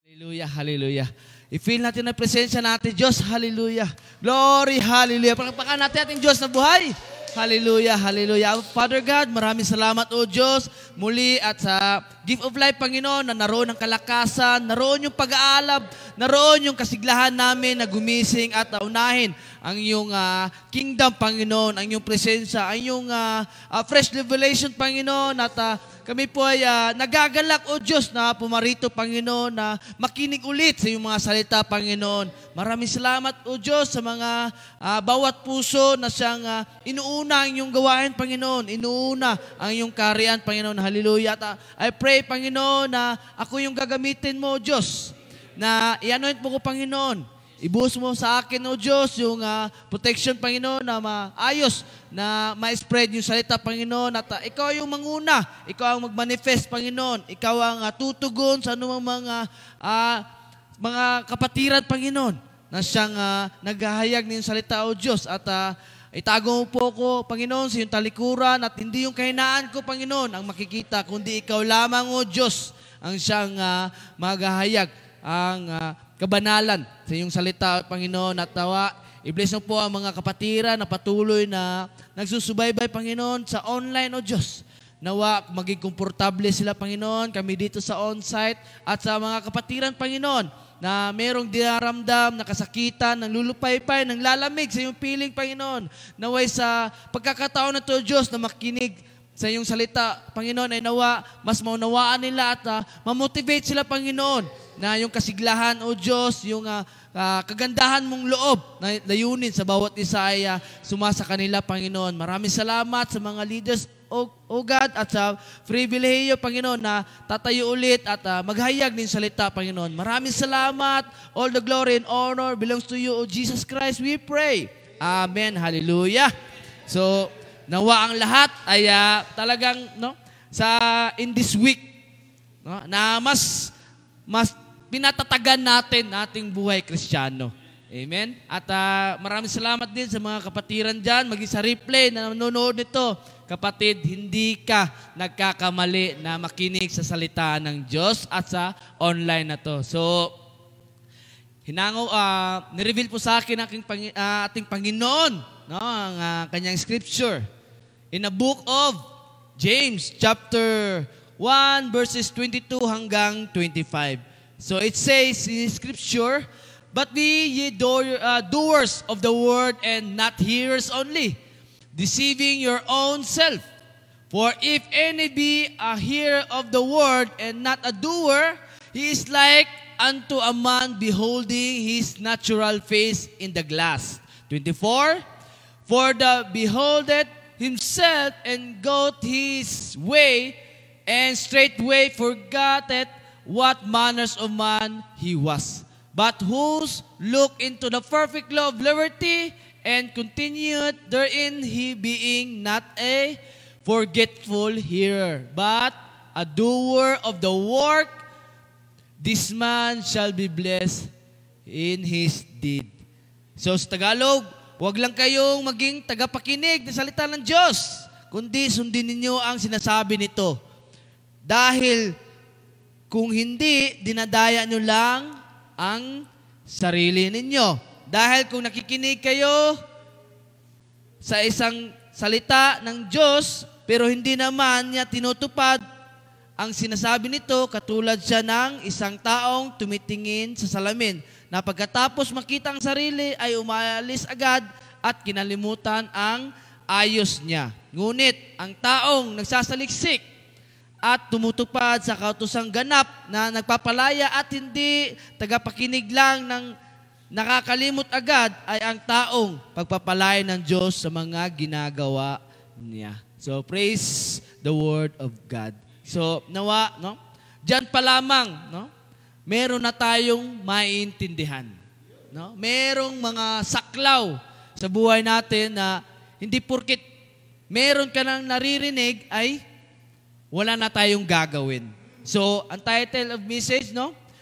Hallelujah, hallelujah. I-feel natin ang presensya natin, Diyos. Hallelujah. Glory, hallelujah. Palakpakan natin ating Diyos na buhay. Hallelujah, hallelujah. Father God, maraming salamat, O Diyos, muli at sa gift of life, Panginoon, na naroon ang kalakasan, naroon yung pag-aalab, naroon yung kasiglahan namin na gumising at naunahin ang iyong kingdom, Panginoon, ang iyong presensya, ang iyong fresh revelation, Panginoon, at kami po ay nagagalak, O Diyos, na pumarito, Panginoon, na makinig ulit sa iyong mga salita, Panginoon. Maraming salamat, O Diyos, sa mga bawat puso na siyang inuuna ang iyong gawain, Panginoon. Inuuna ang iyong kariyan, Panginoon. Hallelujah. At I pray, Panginoon, na ako yung gagamitin mo, O Diyos, na i-anoint mo ko, Panginoon. Ibuhos mo sa akin, O Diyos, yung protection, Panginoon, na maayos, na ma-spread yung salita, Panginoon. At ikaw yung manguna, ikaw ang mag-manifest, Panginoon. Ikaw ang tutugon sa anumang mga kapatiran, Panginoon, na siyang naghahayag ng salita, O Diyos. At itago mo po ko, Panginoon, sa iyong talikuran at hindi yung kahinaan ko, Panginoon, ang makikita, kundi ikaw lamang, O Diyos, ang siyang maghahayag ang kabanalan sa iyong salita, Panginoon. At tawa, i-bless mo po ang mga kapatiran na patuloy na nagsusubaybay, Panginoon, sa online, O Diyos. Nawa, maging komportable sila, Panginoon, kami dito sa on-site at sa mga kapatiran, Panginoon, na merong dinaramdam, nakasakitan, nanglulupaypay, nanglalamig sa iyong piling, Panginoon. Naway sa pagkakataon na ito, Diyos, na makinig sa iyong salita, Panginoon, ay nawa, mas maunawaan nila at mamotivate sila, Panginoon, na yung kasiglahan, O Diyos, yung kagandahan mong loob na layunin sa bawat isa ay sumasa kanila, Panginoon. Maraming salamat sa mga leaders, O God, at sa pribilehiyo, Panginoon, na tatayo ulit at maghayag ng salita, Panginoon. Maraming salamat. All the glory and honor belongs to you, O Jesus Christ, we pray. Amen. Hallelujah. So, nawa ang lahat ay talagang in this week na mas pinatatagan natin ating buhay Kristiyano. Amen? At maraming salamat din sa mga kapatiran dyan, maging sa replay na nanonood nito. Kapatid, hindi ka nagkakamali na makinig sa salita ng Diyos at sa online na to. So, nireveal po sa akin ating Panginoon, ang kanyang scripture. In the book of James, chapter 1, verses 22 hanggang 25. So it says in Scripture, "But be ye doers of the word and not hearers only, deceiving your own self. For if any be a hearer of the word and not a doer, he is like unto a man beholding his natural face in the glass." 24, "For the beholdeth himself and goeth his way, and straightway forgotteth what manners of man he was. But whose look into the perfect law of liberty, and continued therein, he being not a forgetful hearer, but a doer of the work, this man shall be blessed in his deed." So sa Tagalog, huwag lang kayong maging tagapakinig ng salita ng Diyos, kundi sundin ninyo ang sinasabi nito. Dahil kung hindi, dinadaya nyo lang ang sarili ninyo. Dahil kung nakikinig kayo sa isang salita ng Diyos, pero hindi naman niya tinutupad ang sinasabi nito, katulad siya ng isang taong tumitingin sa salamin, na pagkatapos makita ang sarili ay umalis agad at kinalimutan ang ayos niya. Ngunit ang taong nagsasaliksik at tumutupad sa kautosang ganap na nagpapalaya at hindi tagapakinig lang ng nakakalimot agad, ay ang taong pagpapalaya ng Diyos sa mga ginagawa niya. So, praise the word of God. So, nawa, diyan pa lamang, meron na tayong maiintindihan. Merong mga saklaw sa buhay natin na hindi porket meron ka nang naririnig ay wala na tayong gagawin. So, ang title of message,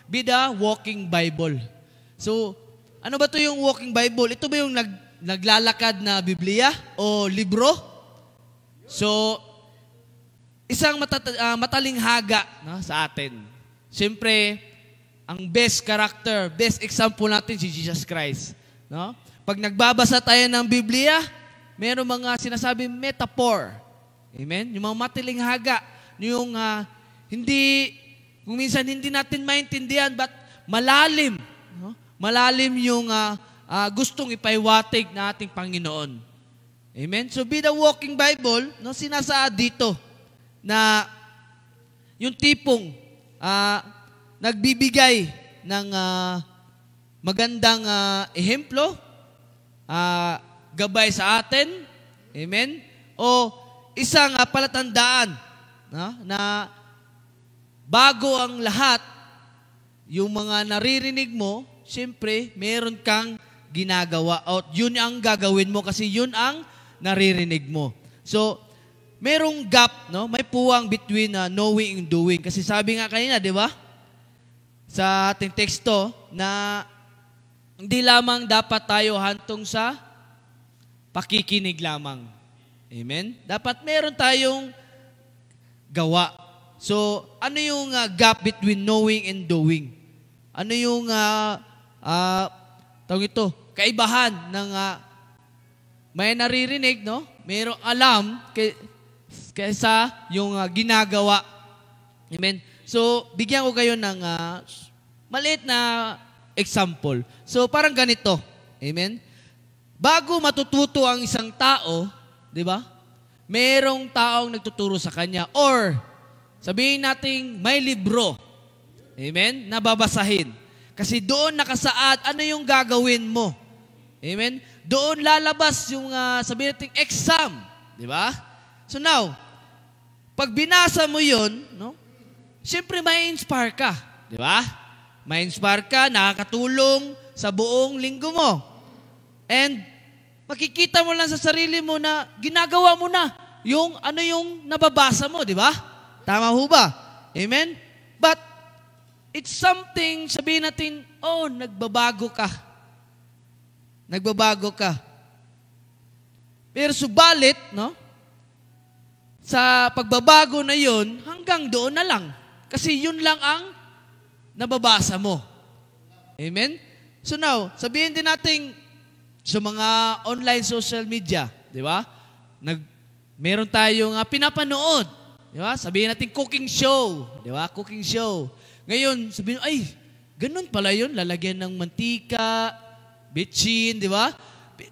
be the walking Bible. So, ano ba ito yung walking Bible? Ito ba yung naglalakad na Biblia o libro? So, isang matalinghaga sa atin. Siyempre, ang best character, best example natin si Jesus Christ. No? Pag nagbabasa tayo ng Biblia, mayroong mga sinasabi metaphor. Amen? Yung mga matilinghaga, yung kung minsan hindi natin maintindihan, but malalim. No? Malalim yung gustong ipaiwatig na ating Panginoon. Amen? So, Be the Walking Bible, no, sinasaad dito na yung tipong nagbibigay ng magandang ehemplo, gabay sa atin, amen? O isang palatandaan na bago ang lahat, yung mga naririnig mo, siyempre, meron kang ginagawa. O yun ang gagawin mo kasi yun ang naririnig mo. So, merong gap, no? May puwang between knowing and doing. Kasi sabi nga kanina, di ba? Sa ating teksto na hindi lamang dapat tayo hantong sa pakikinig lamang. Amen? Dapat meron tayong gawa. So, ano yung gap between knowing and doing? Ano yung kaibahan ng may naririnig, no? Merong alam kaysa yung ginagawa. Amen? So, bigyan ko kayo ng maliit na example. So, parang ganito. Amen? Bago matututo ang isang tao, di ba? Merong taong nagtuturo sa kanya. Or, sabihin natin, may libro. Amen? Nababasahin. Kasi doon nakasaad, ano yung gagawin mo? Amen? Doon lalabas yung, sabihin natin, exam. Di ba? So now, pag binasa mo yun, no? Siyempre may inspire ka. Di ba? May inspire ka, nakakatulong sa buong linggo mo. And makikita mo lang sa sarili mo na ginagawa mo na yung ano yung nababasa mo, di ba? Tama ho ba? Amen? But it's something, sabihin natin, nagbabago ka. Nagbabago ka. Pero subalit, no? Sa pagbabago na yun, hanggang doon na lang. Kasi yun lang ang nababasa mo. Amen? So now, sabihin din natin sa mga online social media, di ba? Meron tayong pinapanood. Di ba? Sabihin natin cooking show. Di ba? Cooking show. Ngayon, sabihin, ganun pala yun. Lalagyan ng mantika, bitchin, di ba?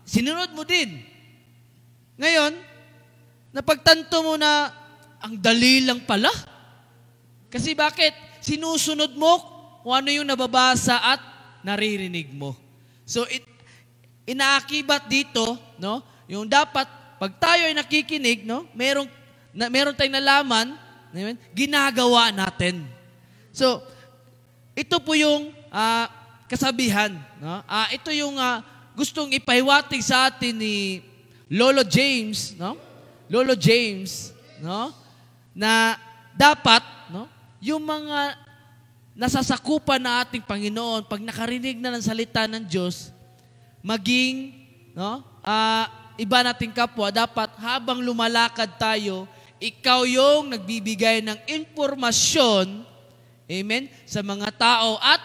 Sinunod mo din. Ngayon, napagtanto mo na ang dali lang pala. Kasi bakit? Sinusunod mo kung ano yung nababasa at naririnig mo. So, inaakibat dito, no? Yung dapat, pag tayo ay nakikinig, no? Meron tayong nalaman, ginagawa natin. So, ito po yung kasabihan. No? Ito yung gustong ipahiwatig sa atin ni Lolo James, no? Lolo James, no? Na dapat, no? Yung mga nasasakupan na ating Panginoon, pag nakarinig na ng salita ng Diyos, maging, no? Iba nating kapwa, dapat habang lumalakad tayo, ikaw yung nagbibigay ng impormasyon, amen, sa mga tao at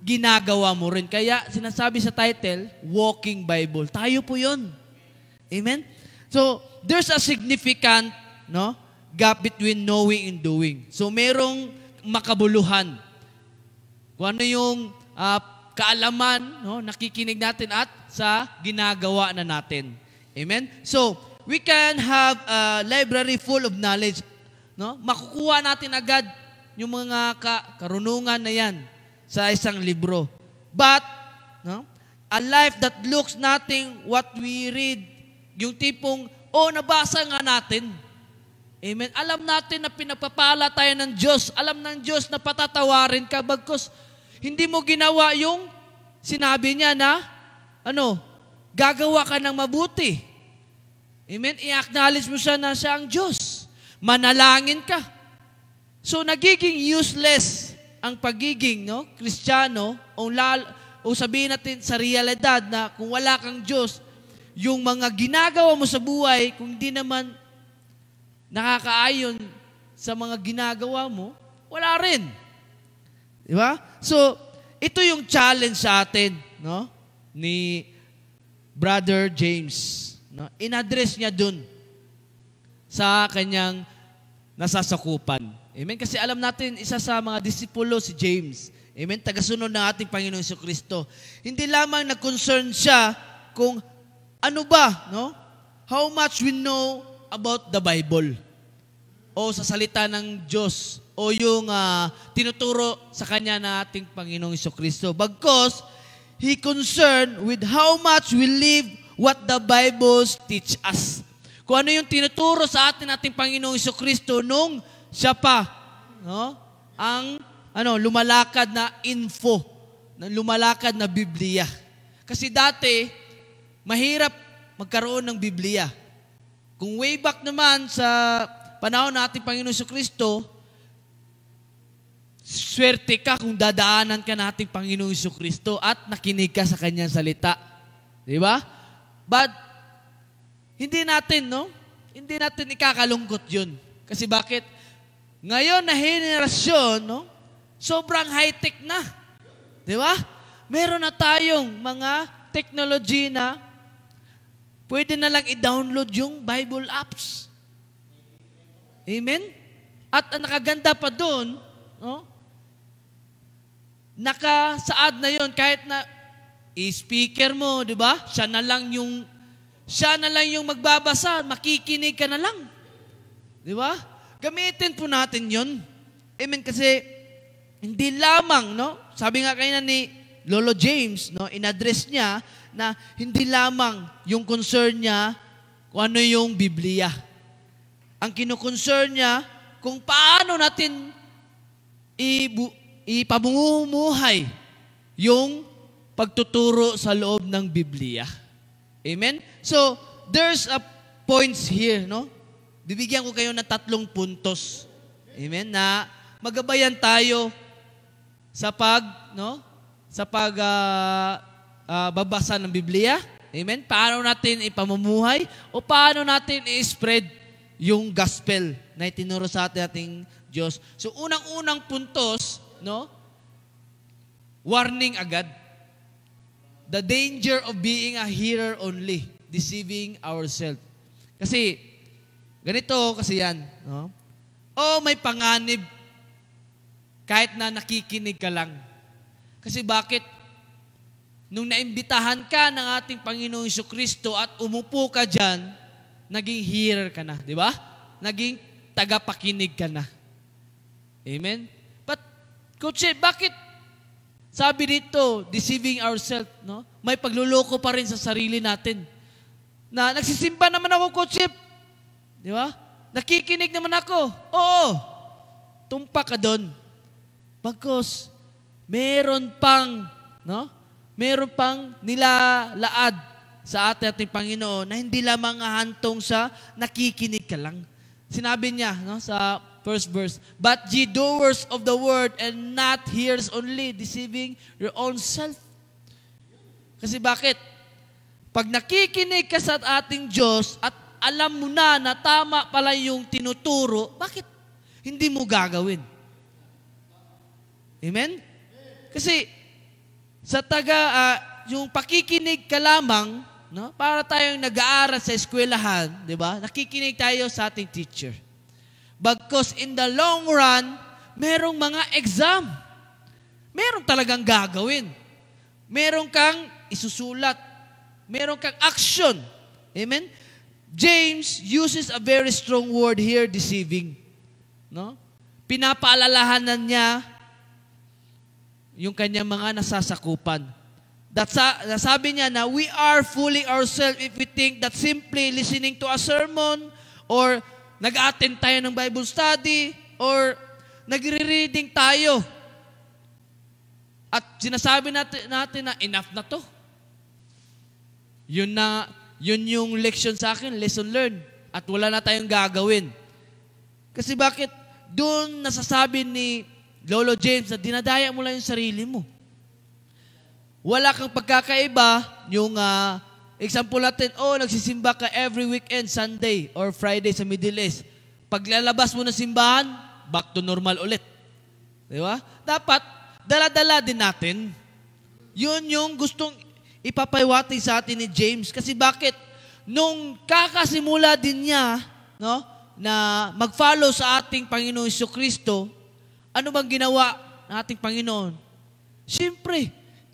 ginagawa mo rin. Kaya sinasabi sa title, Walking Bible. Tayo po yun. Amen? So, there's a significant, no, gap between knowing and doing. So, merong makabuluhan. Kung ano yung kaalaman, no, nakikinig natin at sa ginagawa na natin. Amen? So, we can have a library full of knowledge. No? Makukuha natin agad yung mga karunungan na yan sa isang libro. But, no, a life that looks nothing what we read, yung tipong, nabasa nga natin. Amen? Alam natin na pinapapala tayo ng Diyos. Alam ng Diyos na patatawarin ka bagkus hindi mo ginawa yung sinabi niya na, gagawa ka ng mabuti. Amen? I-acknowledge mo siya na siya ang Diyos. Manalangin ka. So, nagiging useless ang pagiging, no, Kristiyano o sabihin natin sa realidad na kung wala kang Diyos, yung mga ginagawa mo sa buhay, kung hindi naman nakakaayon sa mga ginagawa mo, wala rin. Di ba? So, ito yung challenge sa atin, no? Ni Brother James. No? In-address niya dun sa kanyang nasasakupan. Amen? Kasi alam natin, isa sa mga disipulo si James. Amen? Tagasunod ng ating Panginoong Jesucristo. Hindi lamang nag-concern siya kung ano ba, no? How much we know about the Bible. O sa salita ng Diyos. O yung tinuturo sa kanya na ating Panginoong Jesucristo. Bagkus, he concerned with how much we live what the Bible teach us. Kung ano yung tinuturo sa ating Panginoong Jesucristo nung siya pa, no? Ang lumalakad na info, lumalakad na Biblia. Kasi dati, mahirap magkaroon ng Biblia. Kung way back naman sa panahon ng ating Panginoong Jesucristo, swerte ka kung dadaanan ka ng ating Panginoong Jesucristo at nakinig ka sa kanyang salita. Di ba? But, hindi natin, no? Hindi natin ikakalungkot yun. Kasi bakit? Ngayon na henerasyon, no? Sobrang high-tech na. Di ba? Meron na tayong mga technology na pwede na lang i-download yung Bible apps. Amen? At ang nakaganda pa doon, no? Nakasaad na yon kahit na i-speaker mo, di ba? Siya na lang yung magbabasa, makikinig ka na lang. Di ba? Gamitin po natin yon. Amen? Kasi hindi lamang, no? Sabi nga kanina ni Lolo James, no, in-address niya na hindi lamang yung concern niya kung ano yung Biblia. Ang kino-concern niya kung paano natin ipamumuhay yung pagtuturo sa loob ng Biblia. Amen? So, there's a points here, no? Bibigyan ko kayo ng 3 puntos. Amen? Na magabayan tayo sa babasa ng Biblia. Amen? Paano natin ipamumuhay o paano natin i-spread yung gospel na itinuro sa ating Diyos. So, unang-unang puntos, no? Warning agad. The danger of being a hearer only, deceiving ourselves. Kasi, ganito kasi yan, no? O may panganib, kahit na nakikinig ka lang. Kasi bakit? Nung naimbitahan ka ng ating Panginoong Jesucristo at umupo ka dyan, naging hearer ka na, di ba? Naging tagapakinig ka na. Amen? But, Coach, bakit sabi dito, deceiving ourselves, no? May pagluloko pa rin sa sarili natin. Na nagsisimba naman ako, Coach. Di ba? Nakikinig naman ako. Oo. Tumpak ka doon. Bagkus, meron pang nilalaad sa ating Panginoon na hindi lamang hantong sa nakikinig ka lang. Sinabi niya, no, sa first verse, but ye doers of the word and not hearers only, deceiving your own self. Kasi bakit? Pag nakikinig ka sa ating Diyos at alam mo na tama pala yung tinuturo, bakit hindi mo gagawin? Amen? Kasi sa yung pakikinig ka lamang, no? Para tayong nag-aaral sa eskwelahan, di ba? Nakikinig tayo sa ating teacher. Because in the long run, merong mga exam. Meron talagang gagawin. Meron kang isusulat. Meron kang action. Amen? James uses a very strong word here, deceiving. No? Pinapaalalahanan niya yung kanyang mga nasasakupan. Sabi niya na we are fooling ourselves if we think that simply listening to a sermon or nag-attend tayo ng Bible study or nagre-reading tayo at sinasabi natin na enough na to. Yun yung lection sa akin, lesson learned, at wala na tayong gagawin. Kasi bakit? Doon nasasabi ni Lolo James na dinadaya mo lang yung sarili mo. Wala kang pagkakaiba, yung example natin, nagsisimba ka every weekend, Sunday or Friday sa Middle East. Paglalabas mo ng simbahan, back to normal ulit. Di ba? Dapat, dala-dala din natin. Yun yung gustong ipapaywating sa atin ni James. Kasi bakit? Nung kakasimula din niya, no, na mag-follow sa ating Panginoon Jesucristo, ano bang ginawa ng ating Panginoon? Siyempre,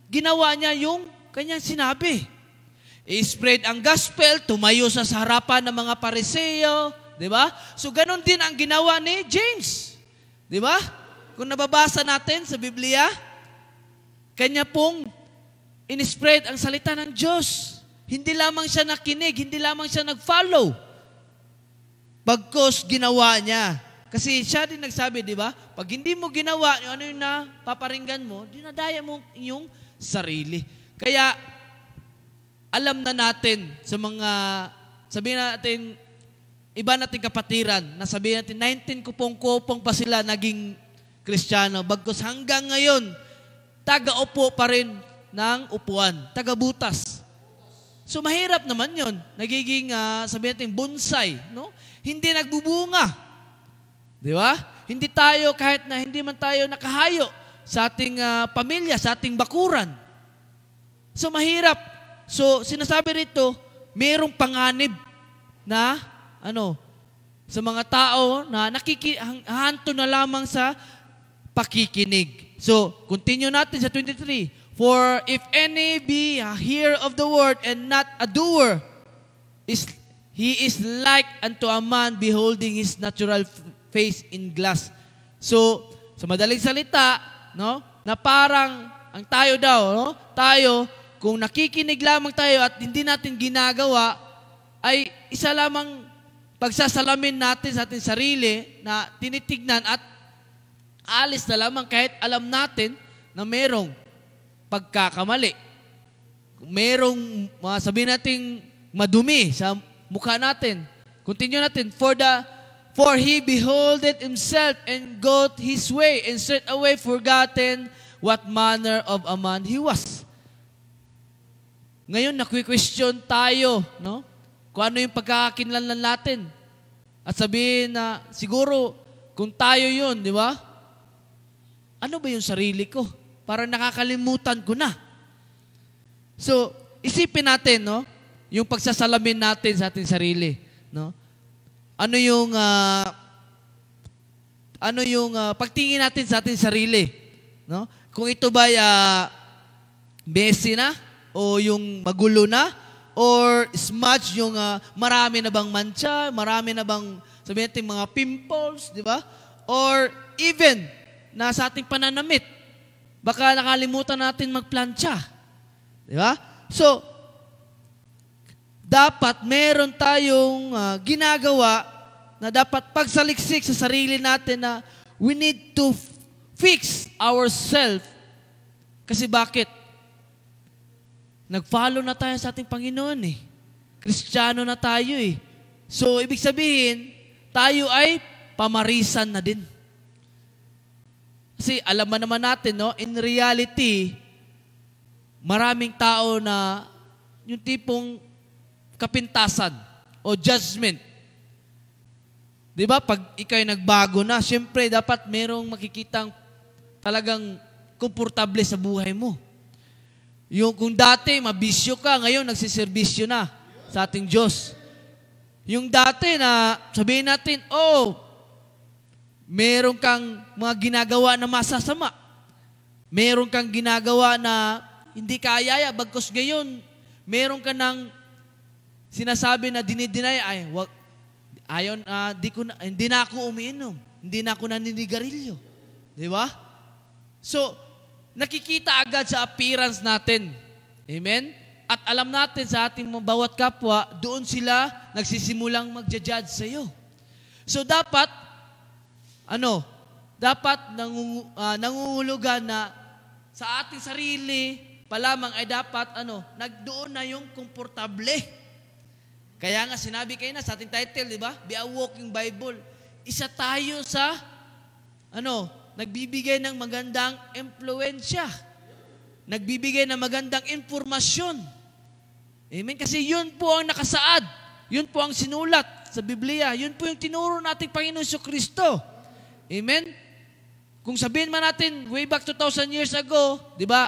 ginawa niya yung kanyang sinabi. I-spread ang gospel, tumayo sa harapan ng mga Pariseo, di ba? So, ganun din ang ginawa ni James. Di ba? Kung nababasa natin sa Biblia, kanya pong in-spread ang salita ng Diyos. Hindi lamang siya nakinig, hindi lamang siya nag-follow. Bagkus ginawa niya. Kasi siya din nagsabi, di ba? Pag hindi mo ginawa, ano yung napaparinggan mo, dinadaya mo yung sarili. Kaya, alam na natin sa mga, sabihin natin, iba nating kapatiran, na sabihin natin, 19 kupong-kupong pa sila naging Kristiyano. Bagkus hanggang ngayon, taga-upo pa rin ng upuan, taga-butas. So, mahirap naman yon. Nagiging, sabihin natin, bonsai, no? Hindi nagbubunga. Di ba? Hindi tayo, kahit na hindi man tayo nakahayo sa ating pamilya, sa ating bakuran. So, mahirap. So, sinasabi rito, mayroong panganib na, sa mga tao na hanto na lamang sa pakikinig. So, continue natin sa 23. For if any be a hearer of the word and not a doer, he is like unto a man beholding his natural face in glass. So, sa madaling salita, no, na parang ang tayo daw, no, tayo, kung nakikinig lamang tayo at hindi natin ginagawa, ay isa lamang pagsasalamin natin sa ating sarili na tinitignan at alis na lamang kahit alam natin na merong pagkakamali. Merong, sabihin natin, madumi sa mukha natin. Continue natin. For he beholdeth himself and got his way, and straightway forgotten what manner of a man he was. Ngayon, nakwi-question tayo, no? Kung ano yung pagkakakinlanlan natin. At sabihin na, siguro, kung tayo yun, di ba? Ano ba yung sarili ko? Parang nakakalimutan ko na. So, isipin natin, no? Yung pagsasalamin natin sa ating sarili, no? Ano yung pagtingin natin sa ating sarili, no? Kung ito ba messy na o yung magulo na or smudge, yung marami na bang mancha, marami na bang sabihin natin mga pimples, di ba? Or even na sa ating pananamit, baka nakalimutan natin magplantsa. Di ba? So, dapat meron tayong ginagawa na dapat pagsaliksik sa sarili natin na we need to fix ourselves. Kasi bakit? Nag-follow na tayo sa ating Panginoon eh. Kristiyano na tayo eh. So, ibig sabihin, tayo ay pamarisan na din. Kasi alam naman natin, no? In reality, maraming tao na yung tipong kapintasan o judgment. Di ba? Pag ikaw'y nagbago na, siyempre dapat merong makikitang talagang komportable sa buhay mo. Yung kung dati mabisyo ka, ngayon nagsiservisyo na sa ating Diyos. Yung dati na sabihin natin, meron kang mga ginagawa na masasama. Meron kang ginagawa na hindi kayaya, bagkus ngayon, meron ka ng sinasabi na dinideny, hindi na ako umiinom, hindi na ako naninigarilyo. Di ba? So, nakikita agad sa appearance natin. Amen? At alam natin sa ating bawat kapwa, doon sila nagsisimulang magja-judge sa iyo. So, dapat nangungulugan na sa ating sarili pa lamang ay dapat, nagdoon na yung komportable. Kaya nga sinabi kayo na sa ating title, di ba? Be a walking Bible. Isa tayo sa, nagbibigay ng magandang impluensya. Nagbibigay ng magandang impormasyon. Amen? Kasi yun po ang nakasaad. Yun po ang sinulat sa Biblia. Yun po yung tinuro nating Panginoon Jesucristo. Amen? Kung sabihin man natin, way back 2,000 years ago, di ba,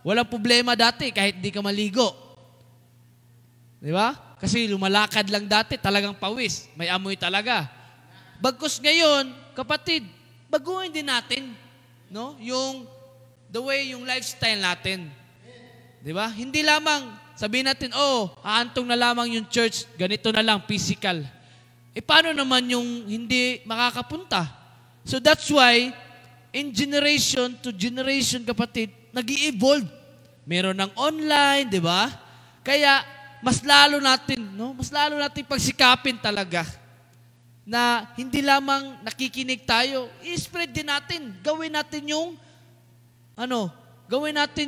walang problema dati kahit di ka maligo. Di ba? Kasi lumalakad lang dati, talagang pawis. May amoy talaga. Bagkus ngayon, kapatid, baguhin din natin, no? The way, yung lifestyle natin. Di ba? Hindi lamang, sabihin natin, haantong na lamang yung church, ganito na lang, physical. Paano naman yung hindi makakapunta? So that's why, in generation to generation, kapatid, nag-i-evolve. Meron ng online, di ba? Kaya, mas lalo natin pagsikapin talaga na hindi lamang nakikinig tayo, i-spread din natin. Gawin natin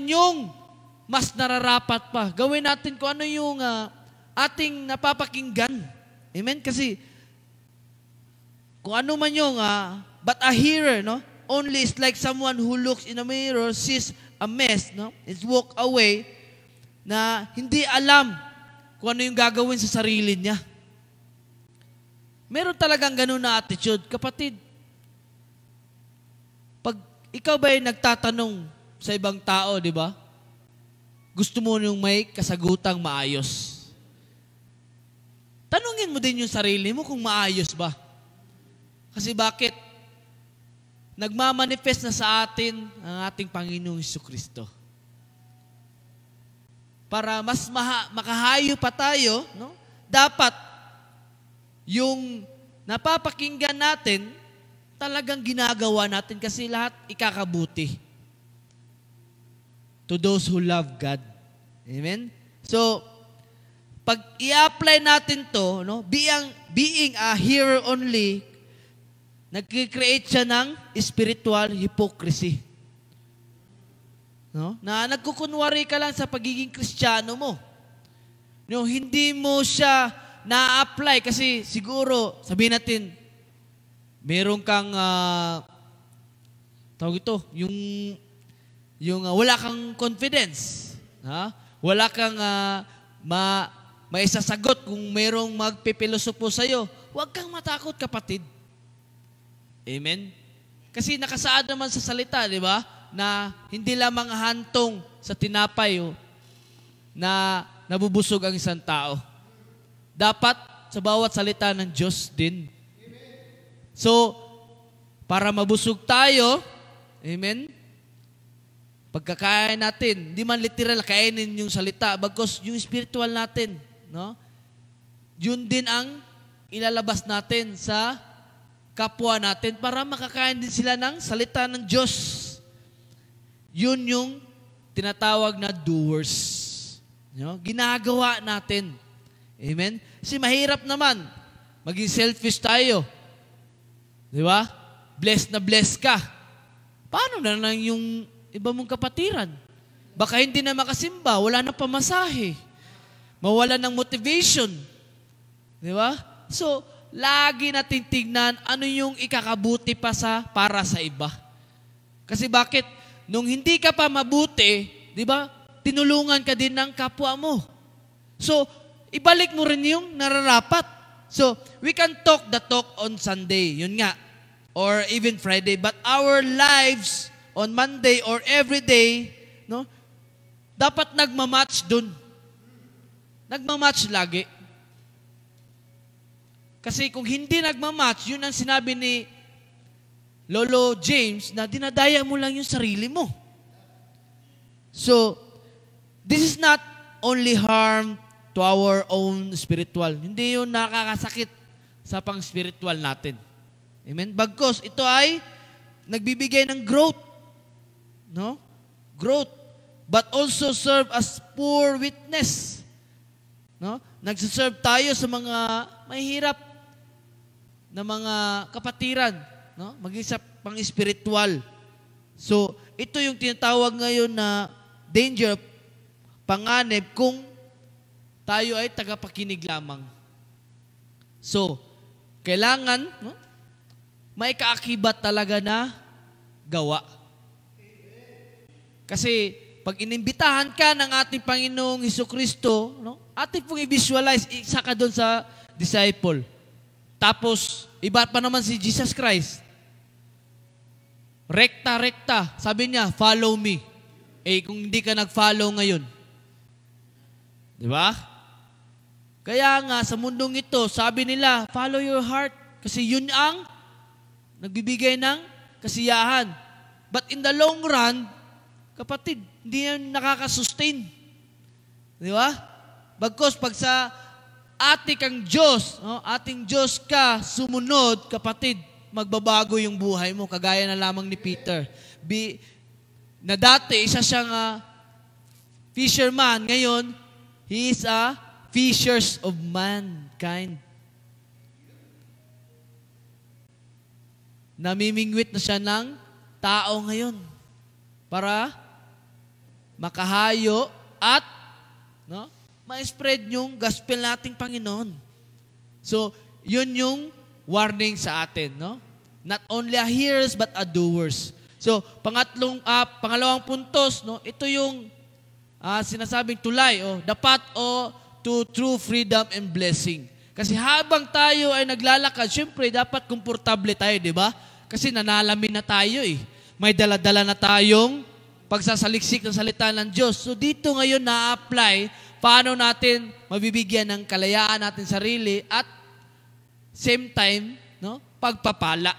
yung mas nararapat pa. Gawin natin kung ano yung ating napapakinggan. Amen? Kasi, kung ano man yung, but a hearer, no? Only is like someone who looks in a mirror, sees a mess, no? Is walk away, na hindi alam kung ano yung gagawin sa sarili niya. Meron talagang ganun na attitude. Kapatid, pag ikaw ba'y nagtatanong sa ibang tao, di ba? Gusto mo yung may kasagutang maayos. Tanungin mo din yung sarili mo kung maayos ba. Kasi bakit? Nagmamanifest na sa atin ang ating Panginoong Jesucristo. Para mas makahayo pa tayo, no? Dapat yung napapakinggan natin, talagang ginagawa natin kasi lahat ikakabuti. To those who love God. Amen? So, pag i-apply natin to, no? Being a hearer only, nag-create siya ng spiritual hypocrisy. No? Na nagkukunwari ka lang sa pagiging Kristiyano mo. No, hindi mo siya na-apply kasi siguro, sabihin natin, meron kang, tawag ito, yung wala kang confidence. Ha? Wala kang maisasagot kung merong magpipilosopo sa'yo. Huwag kang matakot, kapatid. Amen? Kasi nakasaad naman sa salita, di ba? Na hindi lamang hantong sa tinapay na nabubusog ang isang tao. Dapat sa bawat salita ng Diyos din. So, para mabusog tayo, amen? Pagkakain natin, hindi man literal kainin yung salita, bagkus yung spiritual natin, no? Yun din ang ilalabas natin sa kapwa natin para makakain din sila ng salita ng Diyos. Yun yung tinatawag na doers. No? Ginagawa natin. Amen? Kasi mahirap naman. Maging selfish tayo. Di ba? Blessed na blessed ka. Paano na lang yung iba mong kapatiran? Baka hindi na makasimba, wala na pamasahe. Mawala ng motivation. Di ba? So, lagi natin tignan ano yung ikakabuti pa para sa iba. Kasi bakit? Nung hindi ka pa mabuti, di ba, tinulungan ka din ng kapwa mo. So, ibalik mo rin yung nararapat. So, we can talk the talk on Sunday, yun nga, or even Friday, but our lives on Monday or every day, no, dapat nagmamatch dun. Nagmamatch lagi. Kasi kung hindi nagmamatch, yun ang sinabi ni Lolo James na dinadaya mo lang yung sarili mo. So, this is not only harm to our own spiritual. Hindi yun nakakasakit sa pang-spiritual natin. Amen? Bagkus, ito ay nagbibigay ng growth. No? Growth. But also serve as poor witness. No? Nagsiserve tayo sa mga mahihirap na mga kapatiran. No? Maging sa pang-spiritual. So, ito yung tinatawag ngayon na danger, panganib, kung tayo ay tagapakinig lamang. So, kailangan, no, may kaakibat talaga na gawa. Kasi, pag inimbitahan ka ng ating Panginoong Jesucristo, no, ating pong i-visualize, isa ka doon sa disciple. Tapos, iba pa naman si Jesus Christ. rekta-rekta. Sabi niya, follow me. Kung hindi ka nag-follow ngayon. Di ba? Kaya nga, sa mundong ito, sabi nila, follow your heart. Kasi yun ang nagbibigay ng kasiyahan. But in the long run, kapatid, hindi yan nakakasustain. Di ba? Bagkos, pag sa ating Diyos, ating Diyos ka sumunod, kapatid, magbabago yung buhay mo, kagaya na lamang ni Peter. Na dati, isa siyang fisherman. Ngayon, he is a fishers of mankind. Namimingwit na siya ng tao ngayon para makahayo at ma-spread yung gospel nating Panginoon. So, yun yung warning sa atin, no? Not only a hearers but a doers. So, pangalawang puntos, no? Ito yung sinasabing tulay, the path to true freedom and blessing. Kasi habang tayo ay naglalakad, syempre dapat komportable tayo, di ba? Kasi nanalamin na tayo eh. May dala-dala na tayong pagsasaliksik ng salita ng Diyos. So dito ngayon na-apply paano natin mabibigyan ng kalayaan natin sarili at same time, pagpapala.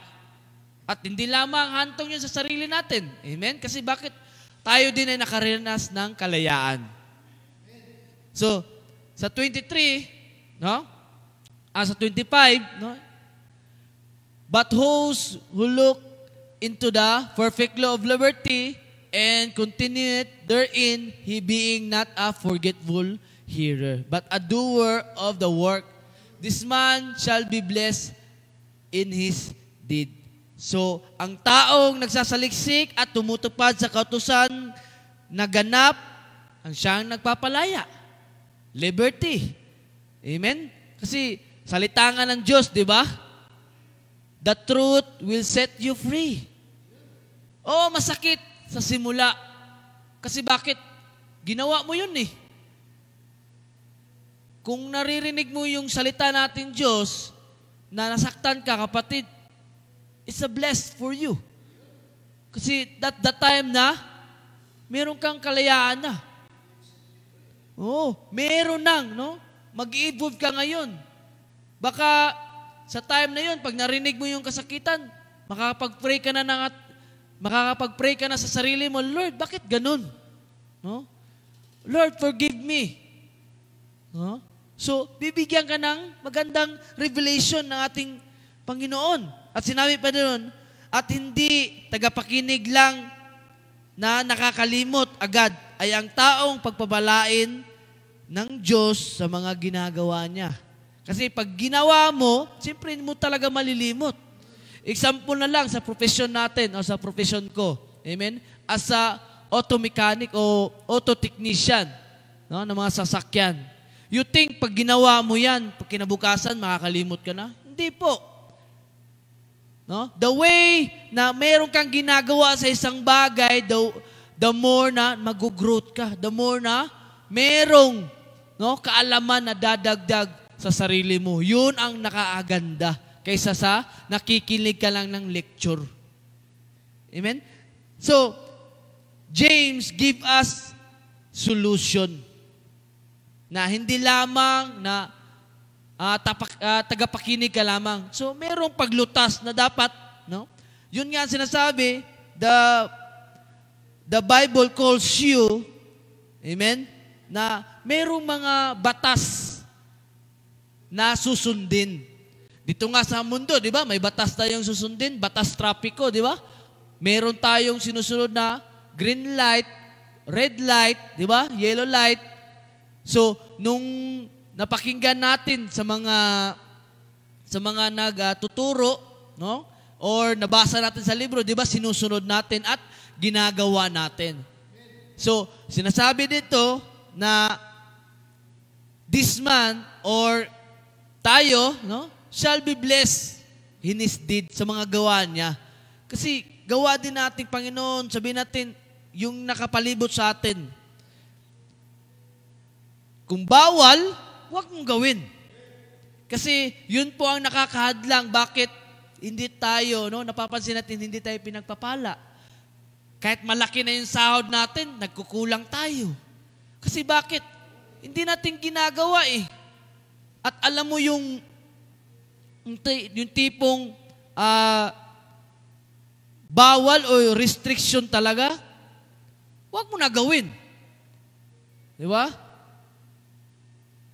At hindi lamang hantong yun sa sarili natin. Amen? Kasi bakit tayo din ay nakaranas ng kalayaan? So, sa 23, sa 25, but those who look into the perfect law of liberty and continue it therein, he being not a forgetful hearer, but a doer of the work, this man shall be blessed in his deed. So, ang taong nagsasaliksik at tumutupad sa kautusan na ganap, ang siyang nagpapalaya. Liberty. Amen? Kasi salita nga ng Diyos, di ba? The truth will set you free. Masakit sa simula. Kasi bakit? Ginawa mo yun eh. Kung naririnig mo yung salita natin Diyos, na nasaktan ka, kapatid, it's a blessed for you. Kasi that time na, meron kang kalayaan na. Meron nang, mag-evolve ka ngayon. Baka sa time na yun, pag narinig mo yung kasakitan, makakapag-pray ka na sa sarili mo, Lord, bakit ganun? Lord, forgive me. So, bibigyan ka ng magandang revelation ng ating Panginoon. At sinabi pa doon, at hindi tagapakinig lang na nakakalimot agad ay ang taong pagpabalain ng Diyos sa mga ginagawa niya. Kasi pag ginawa mo, siyempre mo talaga malilimot. Example na lang sa profession natin o sa profession ko. Amen? As a auto mechanic o auto technician ng mga sasakyan. You think pag ginawa mo yan, pag kinabukasan, makakalimot ka na? Hindi po. The way na meron kang ginagawa sa isang bagay, the more na mag-growth ka, the more na merong kaalaman na dadagdag sa sarili mo. Yun ang nakaaganda kaysa sa nakikinig ka lang ng lecture. Amen? So, James give us solution na hindi lamang na tagapakinig ka lamang. So, merong paglutas na dapat, Yun nga sinasabi, the Bible calls you, amen, na merong mga batas na susundin. Dito nga sa mundo, di ba? May batas tayong susundin, batas trapiko, di ba? Meron tayong sinusunod na green light, red light, di ba? Yellow light. So, nung napakinggan natin sa mga nagtuturo, or nabasa natin sa libro, di ba? Sinusunod natin at ginagawa natin. So, sinasabi dito na this man or tayo, shall be blessed in his deed sa mga gawa niya. Kasi gawa din natin, Panginoon, sabihin natin, yung nakapalibot sa atin. Kung bawal, huwag mong gawin. Kasi yun po ang nakakahadlang. Bakit? hindi tayo, no, napapansin natin, hindi tayo pinagpapala? Kahit malaki na yung sahod natin, nagkukulang tayo. Kasi bakit? Hindi natin ginagawa eh. At alam mo yung tipong bawal o restriction talaga, huwag mo na gawin. Di ba?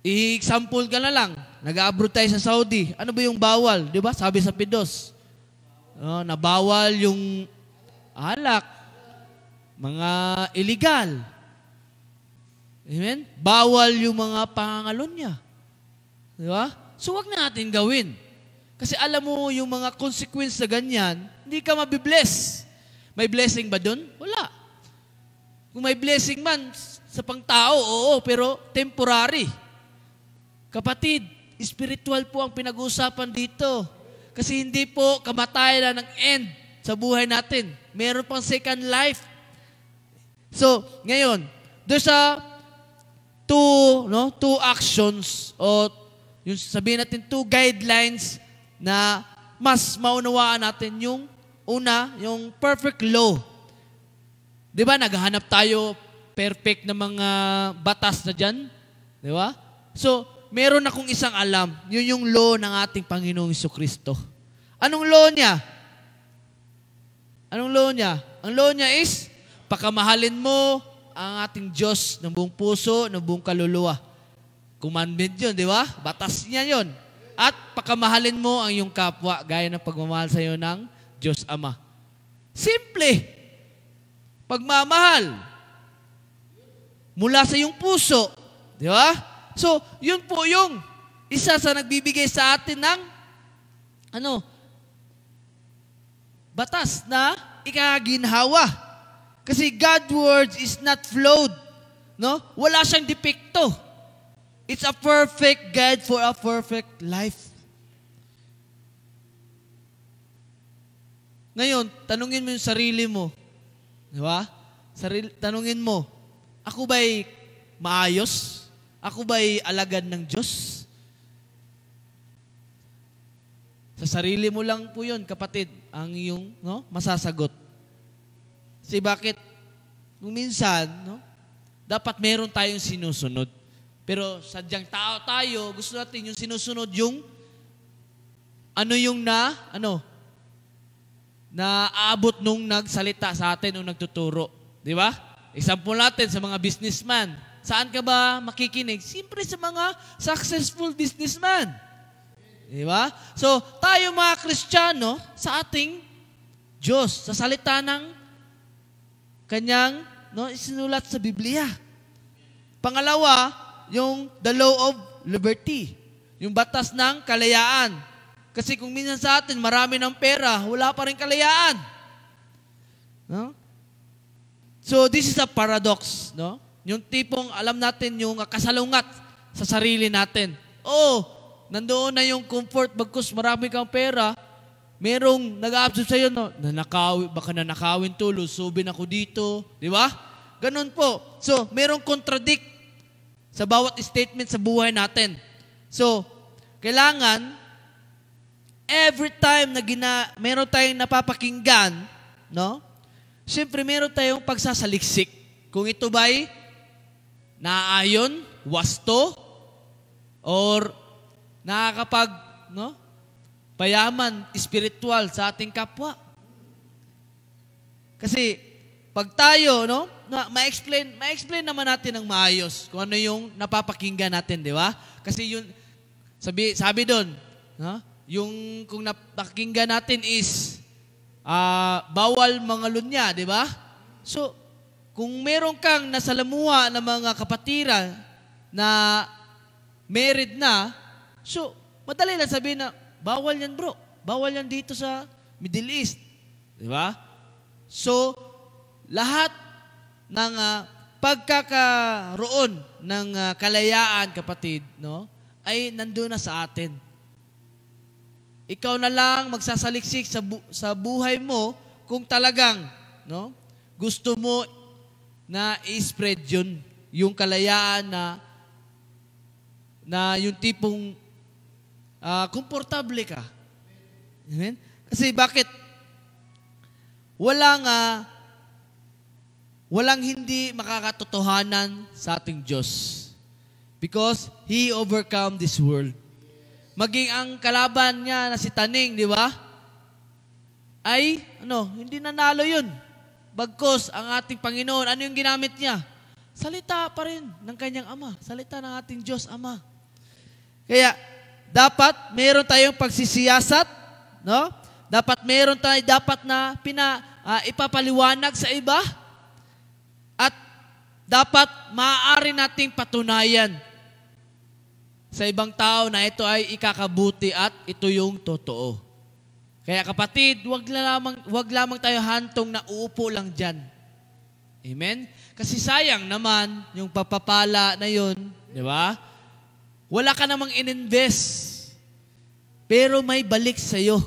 I-example ka na lang. Nag-abroad tayo sa Saudi. Ano ba yung bawal? Di ba? Sabi sa Pidos. Na bawal yung alak. Mga illegal. Amen? Bawal yung mga pangangalonya. Di ba? So, wag na natin gawin. Kasi alam mo yung mga consequence sa ganyan, hindi ka mabibless. May blessing ba dun? Wala. Kung may blessing man sa pangtao, oo, pero temporary. Kapatid, spiritual po ang pinag-uusapan dito. Kasi hindi po kamatayan na ng end sa buhay natin. Meron pang second life. So, ngayon, there's two actions o yung sabihin natin two guidelines na mas maunawaan natin. Yung una, yung perfect law. Di ba, naghahanap tayo perfect na mga batas na dyan? Di ba? So, meron akong isang alam. Yun yung law ng ating Panginoong Jesucristo. Anong law niya? Anong law niya? Ang law niya is, pakamahalin mo ang ating Diyos ng buong puso, ng buong kaluluwa. Commandment yun, di ba? Batas niya yun. At pakamahalin mo ang iyong kapwa, gaya ng pagmamahal sa iyo ng Diyos Ama. Simple. Pagmamahal. Mula sa iyong puso. Di ba? So, yun po yung isa sa nagbibigay sa atin ng batas na ikaginhawa. Kasi God's word is not flawed. No? Wala siyang depekto. It's a perfect guide for a perfect life. Ngayon, tanungin mo yung sarili mo. Di ba? Tanungin mo, ako ba'y maayos? Ako ba'y alagad ng Diyos? Sa sarili mo lang po yun, kapatid, ang iyong masasagot. Kasi bakit? Kung minsan, dapat meron tayong sinusunod. Pero sadyang tao tayo, gusto natin yung sinusunod yung naaabot nung nagsalita sa atin o nagtuturo. Di ba? Example natin sa mga businessman. Saan ka ba makikinig? Siyempre sa mga successful businessman. Di ba? So, tayo mga Kristiyano, sa ating Diyos, sa salita ng Kanyang isinulat sa Biblia. Pangalawa, yung the law of liberty. Yung batas ng kalayaan. Kasi kung minsan sa atin, marami ng pera, wala pa rin kalayaan. No? So, this is a paradox. No? Yung tipong alam natin yung kasalungat sa sarili natin. Nandoon na yung comfort, bagkus marami kang pera, merong nag-a-absorb sa'yo, baka nanakawin to, lusubin ako dito. Di ba? Ganun po. So, merong contradict sa bawat statement sa buhay natin. So, kailangan, every time na meron tayong napapakinggan, siyempre meron tayong pagsasaliksik. Kung ito ba'y naaayon, wasto, or payaman, spiritual sa ating kapwa. Kasi, pag tayo, ma-explain naman natin ng maayos kung ano yung napapakinggan natin, di ba? Kasi yun, sabi doon, yung kung napakinggan natin is bawal mga lunya, di ba? So, kung meron kang nasalamuha ng mga kapatiran na married na, so, madali lang sabihin na, bawal yan bro, bawal yan dito sa Middle East. Di ba? So, lahat ng pagkakaroon ng kalayaan, kapatid, ay nandoon na sa atin. Ikaw na lang magsasaliksik sa buhay mo kung talagang gusto mo na i-spread yun, yung kalayaan na yung tipong komportable ka. Amen? Kasi bakit? Walang hindi makakatotohanan sa ating Diyos. Because He overcome this world. Maging ang kalaban niya na si Taning, di ba? Ay, hindi nanalo yun. Bagkos, ang ating Panginoon, ano yung ginamit niya? Salita pa rin ng kanyang Ama. Salita ng ating Diyos Ama. Kaya, dapat meron tayong pagsisiyasat, no? Dapat meron na ipapaliwanag sa iba. At dapat maaari nating patunayan sa ibang tao na ito ay ikakabuti at ito yung totoo. Kaya kapatid, wag lamang tayo hantong na uupo lang dyan. Amen? Kasi sayang naman yung papapala na yun, di ba? Wala ka namang ininvest, pero may balik sa'yo.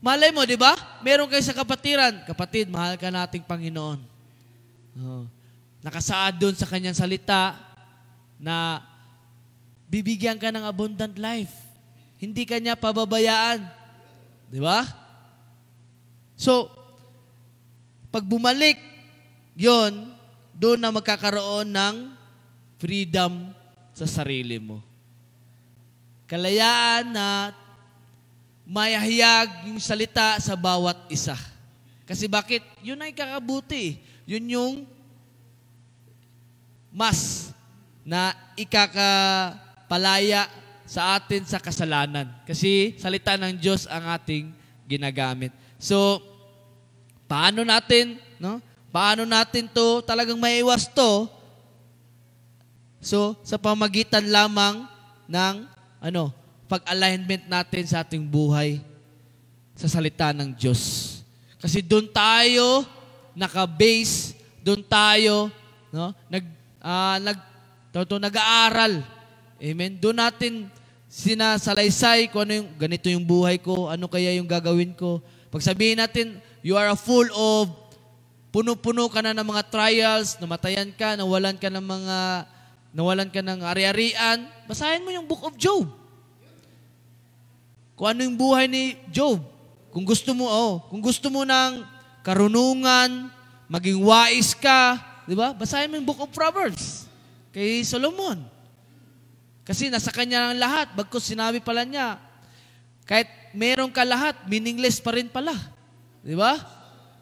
Malay mo, di ba? Meron kayo sa kapatiran. Kapatid, mahal ka nating Panginoon. Nakasaad doon sa kanyang salita na bibigyan ka ng abundant life. Hindi ka niya pababayaan. Di ba? So, pag bumalik, yon, doon na magkakaroon ng freedom sa sarili mo. Kalayaan na mayahayag yung salita sa bawat isa. Kasi bakit? Yun ay kakabuti. Yun yung mas na ikakapalaya sa atin sa kasalanan. Kasi salita ng Diyos ang ating ginagamit. So, paano natin to talagang maiwas to? So, sa pamagitan lamang ng pag-alignment natin sa ating buhay sa salita ng Diyos. Kasi doon tayo naka-base, doon tayo nag-aaral. Amen. Doon natin sinasalaysay kung ganito yung buhay ko, ano kaya yung gagawin ko. Pag sabihin natin, you are full of puno-puno ka na ng mga trials, namatayan ka, nawalan ka ng ari-arian, basahin mo yung Book of Job. Kung ano yung buhay ni Job. Kung gusto mo ng karunungan, maging wais ka, di ba? Basahin mo yung Book of Proverbs kay Solomon. Kasi nasa kanya ang lahat. Bagkus sinabi pala niya, kahit meron ka lahat, meaningless pa rin pala. Di ba?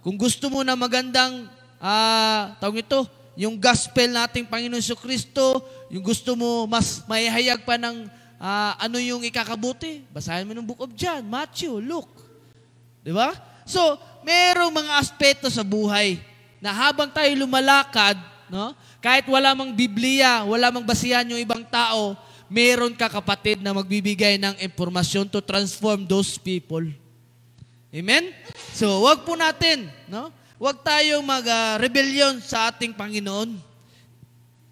Kung gusto mo na magandang, yung gospel nating Panginoon Jesucristo, yung gusto mo mas maihayag pa ng ano yung ikakabuti, basahin mo ng Book of John, Matthew, Luke. Di ba? So, merong mga aspeto sa buhay na habang tayo lumalakad, kahit wala mang Biblia, wala mang basihan yung ibang tao, meron ka kapatid na magbibigay ng impormasyon to transform those people. Amen? So, wag po natin, wag tayong mag-rebellion sa ating Panginoon.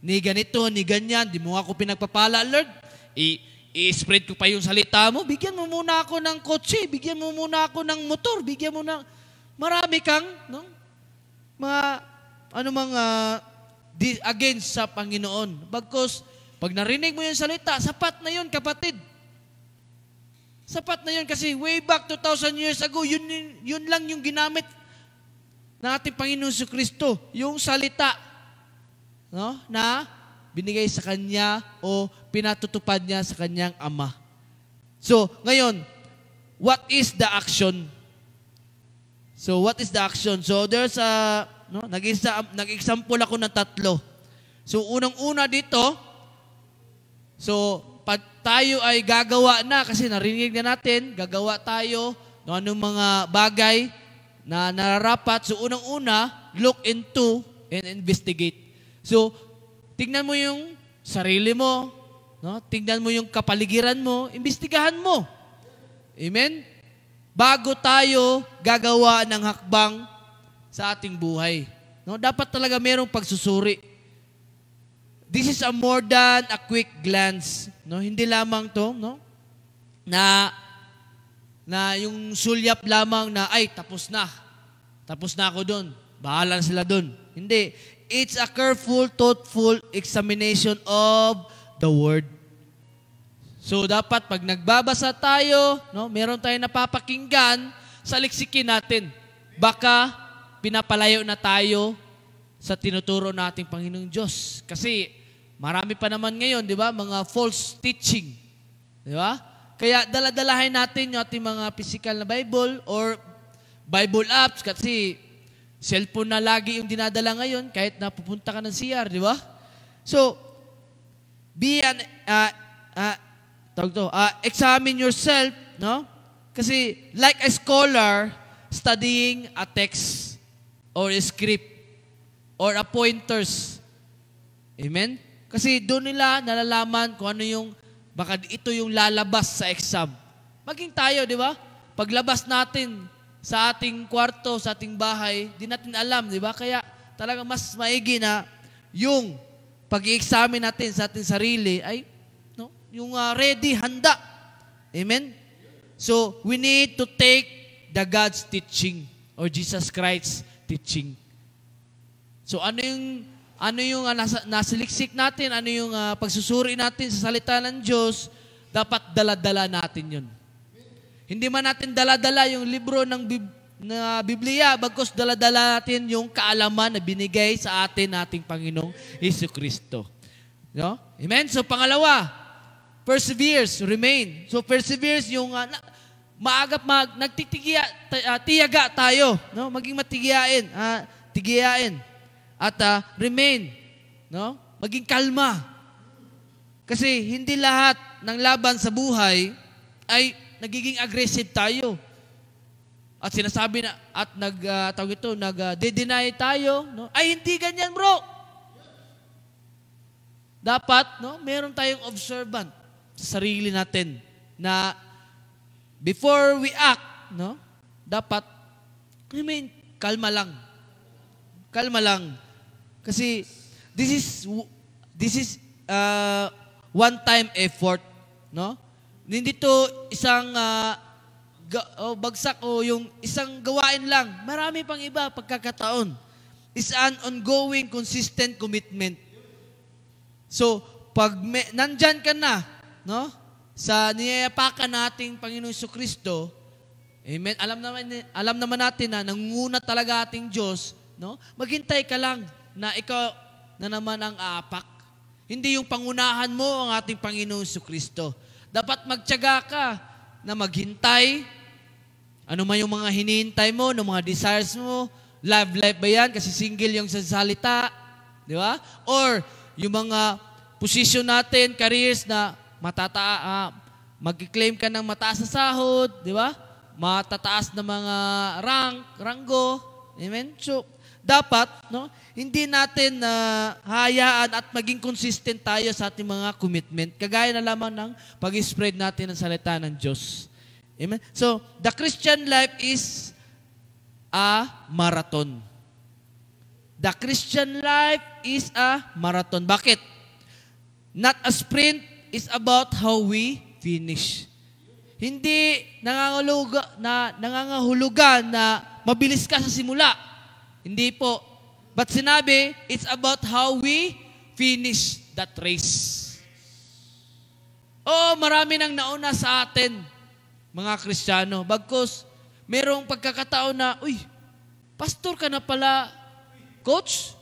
Ni ganito, ni ganyan, di mo ako pinagpapala, Lord. I-spread ko pa yung salita mo, bigyan mo muna ako ng kotse, bigyan mo muna ako ng motor, bigyan mo na, marami kang, against sa Panginoon. Bagkus, pag narinig mo yung salita, sapat na yun, kapatid. Sapat na yun kasi way back 2,000 years ago, yun lang yung ginamit ng ating Panginoon Jesucristo, yung salita, na binigay sa Kanya o pinatutupad niya sa Kanyang Ama. So, ngayon, what is the action? So, what is the action? So, there's nag-example ako ng 3. So, unang-una dito, so, pag tayo ay gagawa na, kasi narinig na natin, gagawa tayo ng anong mga bagay na nararapat. So, unang-una, look into and investigate. So, tingnan mo yung sarili mo, tingnan mo yung kapaligiran mo, imbestigahan mo. Amen? Bago tayo gagawa ng hakbang sa ating buhay. Dapat talaga merong pagsusuri. This is a more than a quick glance. Hindi lamang to, na yung sulyap lamang na, ay, tapos na. Tapos na ako doon. Bahala na sila doon. Hindi. It's a careful, thoughtful examination of the Word. So dapat pag nagbabasa tayo, no, meron tayong napapakinggan, saliksikin natin. Baka pinapalayo na tayo sa tinuturo nating Panginoong Diyos. Kasi marami pa naman ngayon, di ba, mga false teaching. Di ba? Kaya daladalahin natin yung ating mga physical na Bible or Bible apps kasi cellphone na lagi yung dinadala ngayon kahit napupunta ka ng CR, di ba? So, examine yourself, no? Kasi like a scholar studying a text or a script or a pointers. Amen? Kasi doon nila nalalaman kung ano yung, baka ito yung lalabas sa exam. Maging tayo, di ba? Paglabas natin sa ating kwarto, sa ating bahay, di natin alam, di ba? Kaya talaga mas maigi na yung pag-i-examine natin sa ating sarili ay no, yung ready, handa. Amen? So, we need to take the God's teaching or Jesus Christ's teaching. So, ano yung nasiliksik natin, ano yung pagsusuri natin sa salita ng Diyos, dapat dala-dala natin yun. Hindi man natin dala-dala yung libro ng Biblia, bagkus dala-dala natin yung kaalaman na binigay sa atin nating Panginoong Jesucristo. No? Amen? So, pangalawa, perseveres, remain. So, perseveres yung tiyaga tayo, no? Maging tigiyain. At remain, no? Maging kalma. Kasi hindi lahat ng laban sa buhay ay nagiging aggressive tayo. At sinasabi na at nag-deny tayo, no? Ay hindi ganyan, bro. Dapat, no, meron tayong observant sa sarili natin na before we act, no, dapat remain kalma lang. Kalma lang. Kasi this is one-time effort, no? Hindi to isang bagsak o yung isang gawain lang. Marami pang iba pagkakataon. It's an ongoing, consistent commitment. So, pag nandyan ka na, no? Sa niyayapakan nating Panginoong Jesucristo, amen, alam naman natin na nangunguna talaga ating Diyos, no? Maghintay ka lang na ikaw na naman ang aapak. Hindi yung pangunahan mo ang ating Panginoong Jesucristo. Dapat magtiyaga ka na maghintay. Ano man yung mga hinihintay mo, ng mga desires mo, love life ba yan? Kasi single yung salita, di ba? Or yung mga position natin, careers na mag-claim ka ng mataas na sahod, di ba? Matataas na mga ranggo. Amen? So, dapat, no, hindi natin hayaan at maging consistent tayo sa ating mga commitment. Kagaya na lamang ng pag-spread natin ng salita ng Diyos. Amen? So, the Christian life is a marathon. The Christian life is a marathon. Bakit? Not a sprint. Is about how we finish. Hindi nangangahulugan na mabilis ka sa simula. Hindi po. But sinabi, it's about how we finish that race. Marami nang nauna sa atin, mga Kristiyano. Bagkus, merong pagkakataon na, pastor ka na pala, coach?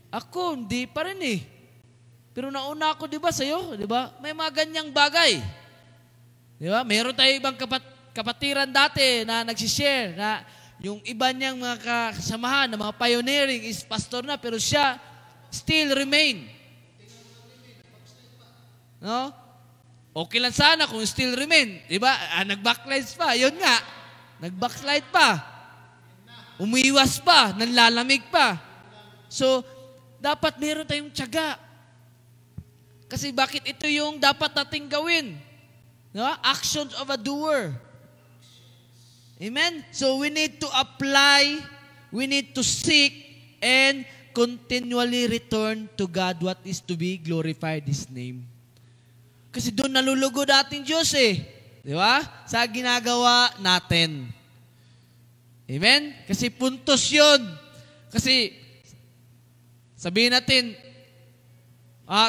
Ako, hindi pa rin eh. Pero nauna ako, di ba, sa'yo? Di ba? May mga ganyang bagay. Di ba? Meron tayo ibang kapatiran dati na nagsishare na yung iba niyang mga kasamahan na mga pioneering is pastor na, pero siya still remain. No? Okay lang sana kung still remain. Di ba? Nag-backslide pa. Yun nga. Nag-backslide pa. Umiiwas pa. Nanlalamig pa. So, dapat meron tayong tiyaga. Kasi bakit ito yung dapat nating gawin? No? Actions of a doer. Amen? So we need to apply, we need to seek, and continually return to God what is to be glorified His name. Kasi doon nalulugod ating Diyos eh. Di ba? Sa ginagawa natin. Amen? Kasi puntos yun. Kasi sabihin natin,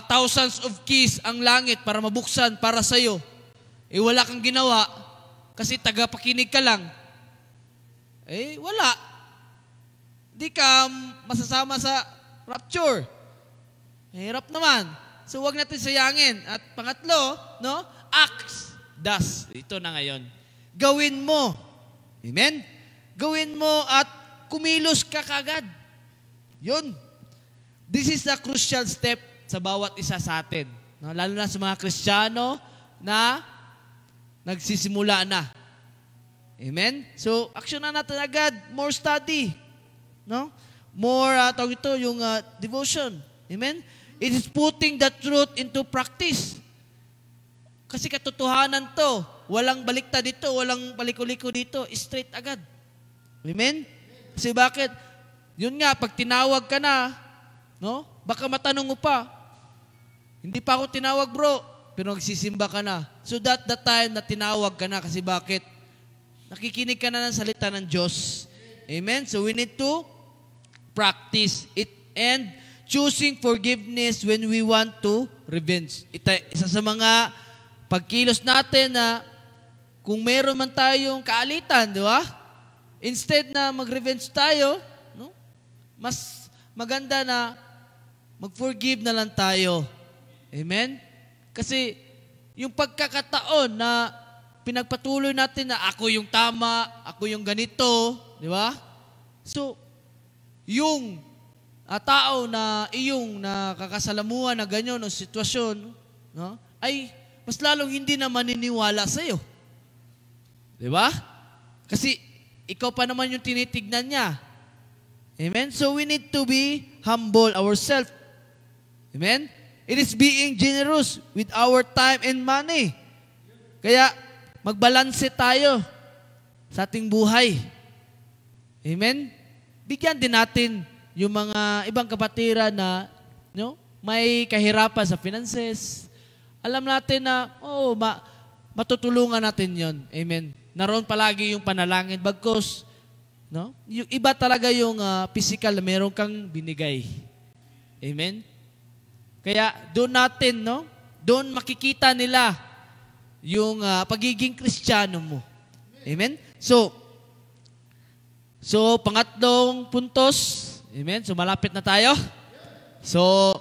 thousands of keys ang langit para mabuksan para sa'yo. Wala kang ginawa kasi tagapakinig ka lang. Wala. Di ka masasama sa rapture. Hirap naman. So, wag natin sayangin. At pangatlo, no? Acts, does. Ito na ngayon. Gawin mo. Amen? Gawin mo at kumilos ka kagad. Yun. This is a crucial step sa bawat isa sa atin. No? Lalo na sa mga Kristiyano na nagsisimula na. Amen? So, action na natin agad. More study. No? More, tawag ito, yung devotion. Amen? It is putting the truth into practice. Kasi katotohanan to. Walang baliktad dito, walang paliko-liko dito. Straight agad. Amen? Kasi bakit? Yun nga, pag tinawag ka na, no? Baka matanong mo pa, hindi pa ako tinawag bro, pero nagsisimba ka na. So that the time na tinawag ka na, kasi bakit? Nakikinig ka na ng salita ng Diyos. Amen? So we need to practice it and choosing forgiveness when we want to revenge. Isa sa mga pagkilos natin na kung meron man tayong kaalitan, di ba? Instead na mag-revenge tayo, no? Mas maganda na mag-forgive na lang tayo. Amen? Kasi yung pagkakataon na pinagpatuloy natin na ako yung tama, ako yung ganito, di ba? So, yung tao na iyong nakakasalamuhan na ganyan o sitwasyon, no, ay mas lalong hindi na maniniwala sa'yo. Di ba? Kasi ikaw pa naman yung tinitignan niya. Amen? So we need to be humble ourselves. Amen? It is being generous with our time and money. Kaya magbalanse tayo sa ating buhay. Amen? Bigyan din natin yung mga ibang kapatiran na may kahirapan sa finances. Alam natin na, matutulungan natin yon. Amen. Naroon palagi yung panalangin. Bagkos, yung iba talaga yung physical na meron kang binigay. Amen. Kaya doon natin, doon makikita nila yung pagiging Kristiyano mo. Amen. So pangatlong puntos. Amen. So malapit na tayo. So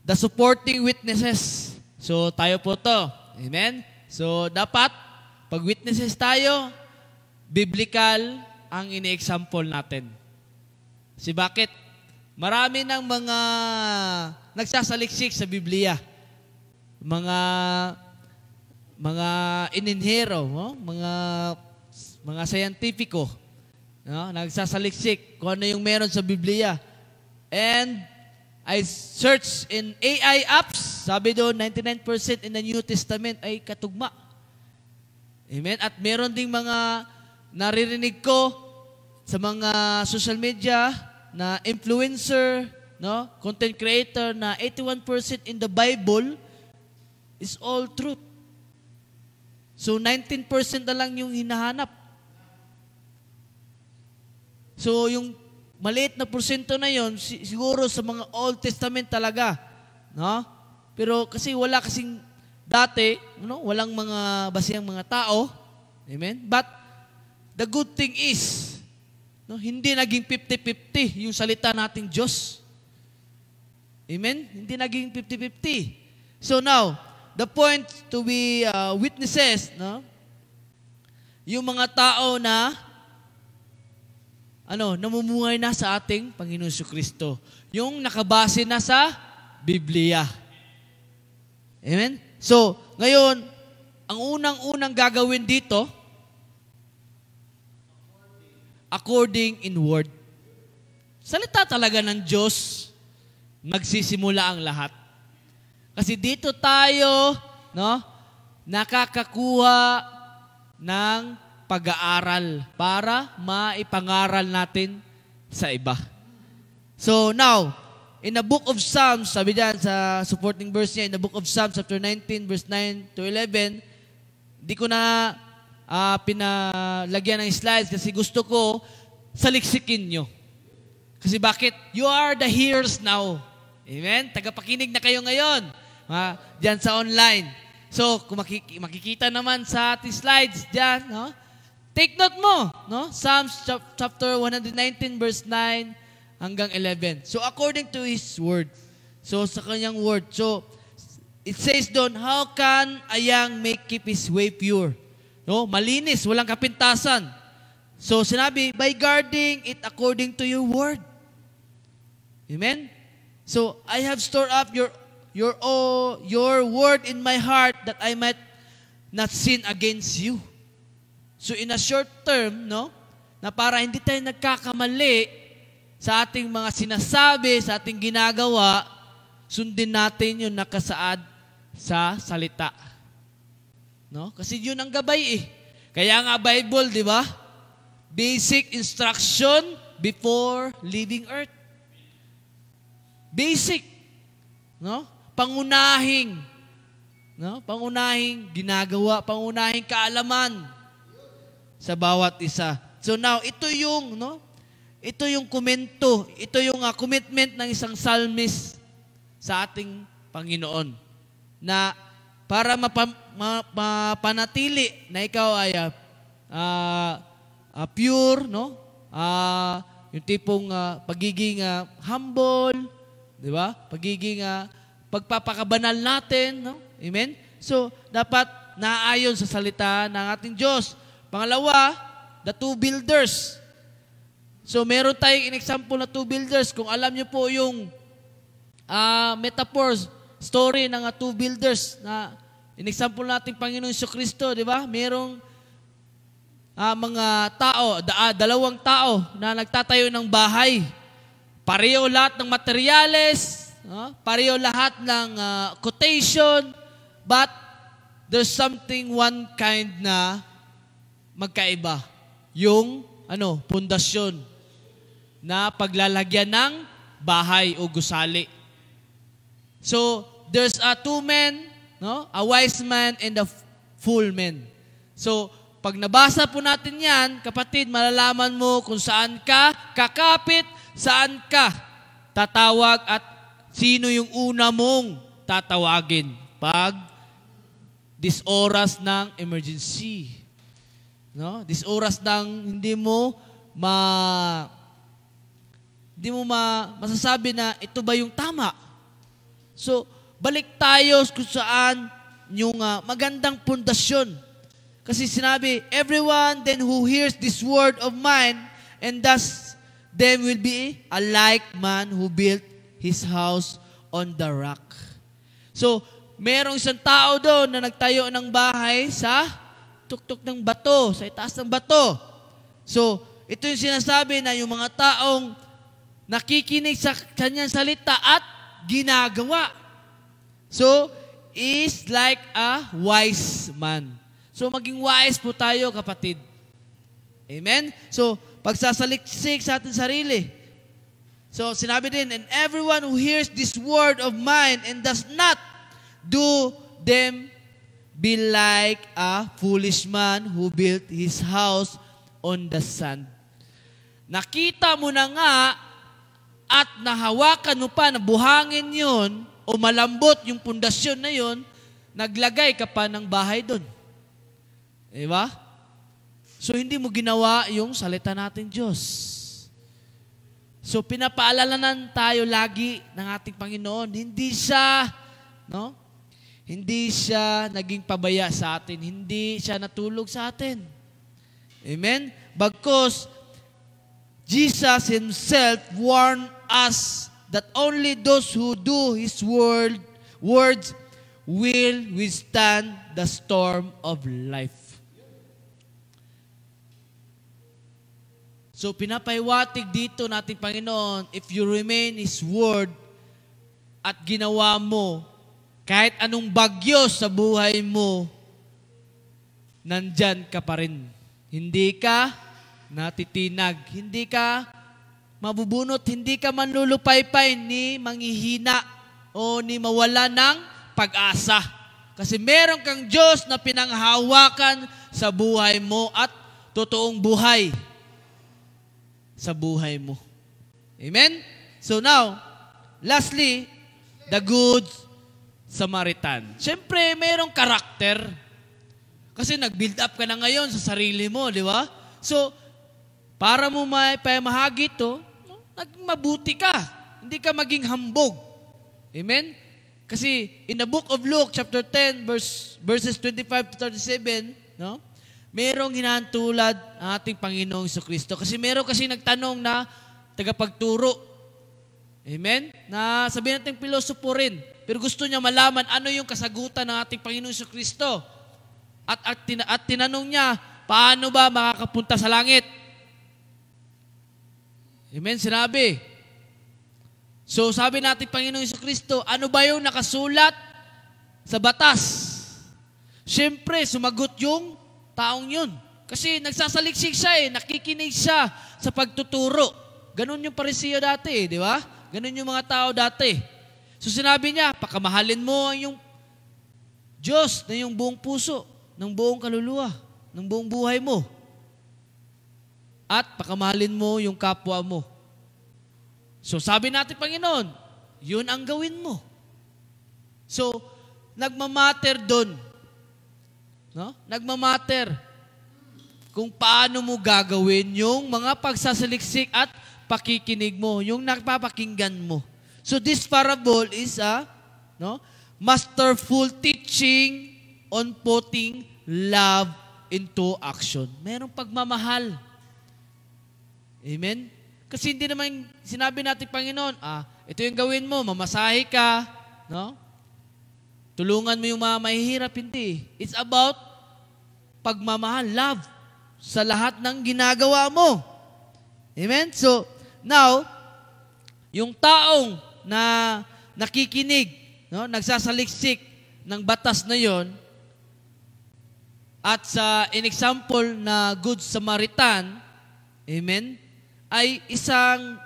the supporting witnesses. So tayo po to. Amen. So dapat pag witnesses tayo, biblical ang ini-example natin. Si bakit? Marami ng mga nagsasaliksik sa Biblia. Mga ininhero, mga scientifico, nagsasaliksik kung ano yung meron sa Biblia. And I searched in AI apps, sabi doon 99% in the New Testament ay katugma. Amen? At meron ding mga naririnig ko sa mga social media na influencer, content creator na 81% in the Bible is all truth. So 19% na lang yung hinahanap. So yung maliit na porsyento na yon siguro sa mga Old Testament talaga, Pero kasi wala kasing dati, walang mga basihang mga tao. Amen? But the good thing is, hindi naging 50-50 yung salita nating Diyos. Amen? Hindi naging 50-50. So now, the point to be witnesses, yung mga tao na namumuhay na sa ating Panginoon Jesucristo. Yung nakabase na sa Biblia. Amen? So, ngayon, ang unang-unang gagawin dito, according in word. Salita talaga ng Diyos, magsisimula ang lahat. Kasi dito tayo, nakakakuha ng pag-aaral para maipangaral natin sa iba. So now, in the book of Psalms, sabi diyan sa supporting verse niya, in the book of Psalms chapter 19 verse 9 to 11, di ko na pinalagyan ng slides kasi gusto ko saliksikin nyo. Kasi bakit? You are the hearers now. Amen? Tagapakinig na kayo ngayon. Diyan sa online. So, kung makikita naman sa ating slides diyan, no? Take note mo, no? Psalms chapter 119 verse 9 hanggang 11. So, according to His word. So, sa kanyang word. So, it says doon, how can a young keep his way pure? No? Malinis, walang kapintasan. So, sinabi, by guarding it according to your word. Amen? So, I have stored up your word in my heart that I might not sin against you. So, in a short term, no, na para hindi tayo nagkakamali sa ating mga sinasabi, sa ating ginagawa, sundin natin yung nakasaad sa salita. No? Kasi yun ang gabay eh. Kaya nga Bible, di ba? Basic instruction before leaving earth. Basic. No? Pangunahing ginagawa, pangunahing kaalaman sa bawat isa. So now, ito yung komento, ito yung commitment ng isang psalmist sa ating Panginoon na para mapanatili na ikaw ay pure, no? Yung tipong pagiging humble, di ba? Pagiging pagpapakabanal natin, no? Amen? So, dapat naayon sa salita ng ating Diyos. Pangalawa, the two builders. So, meron tayong example na two builders. Kung alam niyo po yung metaphors, story ng two builders na in-example natin Panginoon Jesucristo, di ba? Merong mga tao, dalawang tao na nagtatayo ng bahay. Pareho lahat ng materyales, pareho lahat ng quotation, but there's something one kind na magkaiba. Yung pundasyon na paglalagyan ng bahay o gusali. So, there's two men, no? A wise man and a fool man. So, pag nabasa po natin yan, kapatid, malalaman mo kung saan ka kakapit, saan ka tatawag at sino yung una mong tatawagin pag this oras ng emergency. No? This oras ng hindi mo masasabi na ito ba yung tama. So, balik tayo kung saan yung magandang pundasyon. Kasi sinabi, everyone then who hears this word of mine and does them will be a like man who built his house on the rock. So, merong isang tao doon na nagtayo ng bahay sa tuktok ng bato, sa itaas ng bato. So, ito yung sinasabi na yung mga taong nakikinig sa kanyang salita at ginagawa. So, is like a wise man. So, maging wise po tayo, kapatid. Amen? So, pagsasaliksik sa ating sarili. So, sinabi din, and everyone who hears this word of mine and does not do them be like a foolish man who built his house on the sand. Nakita mo na nga at nahawakan mo pa na buhangin yun o malambot yung pundasyon na yun, naglagay ka pa ng bahay doon. Diba? So, hindi mo ginawa yung salita natin Diyos. So, pinapaalalanan tayo lagi ng ating Panginoon. Hindi siya naging pabaya sa atin. Hindi siya natulog sa atin. Amen? Bagkus, Jesus Himself warned us that only those who do His words will withstand the storm of life. So, pinapaiwatig dito nating Panginoon, if you remain His word at ginawa mo, kahit anong bagyo sa buhay mo, nandyan ka pa rin. Hindi ka natitinag. Hindi ka mabubunot. Hindi ka manlulupaypay ni manghihina o ni mawala ng pag-asa. Kasi meron kang Diyos na pinanghawakan sa buhay mo at totoong buhay sa buhay mo. Amen? So now, Lastly, the Good Samaritan. Siyempre, mayroong karakter. Kasi nag-build up ka na ngayon sa sarili mo, di ba? So, para mo mahagi ito, nagmabuti ka. Hindi ka maging hambog. Amen? Kasi in the book of Luke, chapter 10, verses 25 to 37, no? Merong hinahantulad ang ating Panginoong Jesucristo. Kasi meron kasi nagtanong na tagapagturo. Amen? Na sabihin natin pilosopo rin. Pero gusto niya malaman ano yung kasagutan ng ating Panginoong Jesucristo. At tinanong niya, paano ba makakapunta sa langit? Amen? Sinabi. So sabi natin Panginoong Jesucristo, ano ba yung nakasulat sa batas? Siyempre, sumagot yung taong yun. Kasi nagsasaliksik siya nakikinig siya sa pagtuturo. Ganun yung Pariseo dati di ba? Ganun yung mga tao dati. So sinabi niya, pakamahalin mo ang yung Diyos na yung buong puso, ng buong kaluluwa, ng buong buhay mo. At pakamahalin mo yung kapwa mo. So sabi natin, Panginoon, yun ang gawin mo. So, nagmamatter doon. No? Nagmamatter kung paano mo gagawin yung mga pagsasaliksik at pakikinig mo, yung napapakinggan mo. So this parable is a masterful teaching on putting love into action. Merong pagmamahal. Amen? Kasi hindi naman sinabi natin, Panginoon, ito yung gawin mo, mamasahe ka, no? Tulungan mo yung mga mahihirap, hindi. It's about pagmamahal, love, sa lahat ng ginagawa mo. Amen? So, now, yung taong na nakikinig, no, nagsasaliksik ng batas na yon, at sa in-example na Good Samaritan, amen, ay isang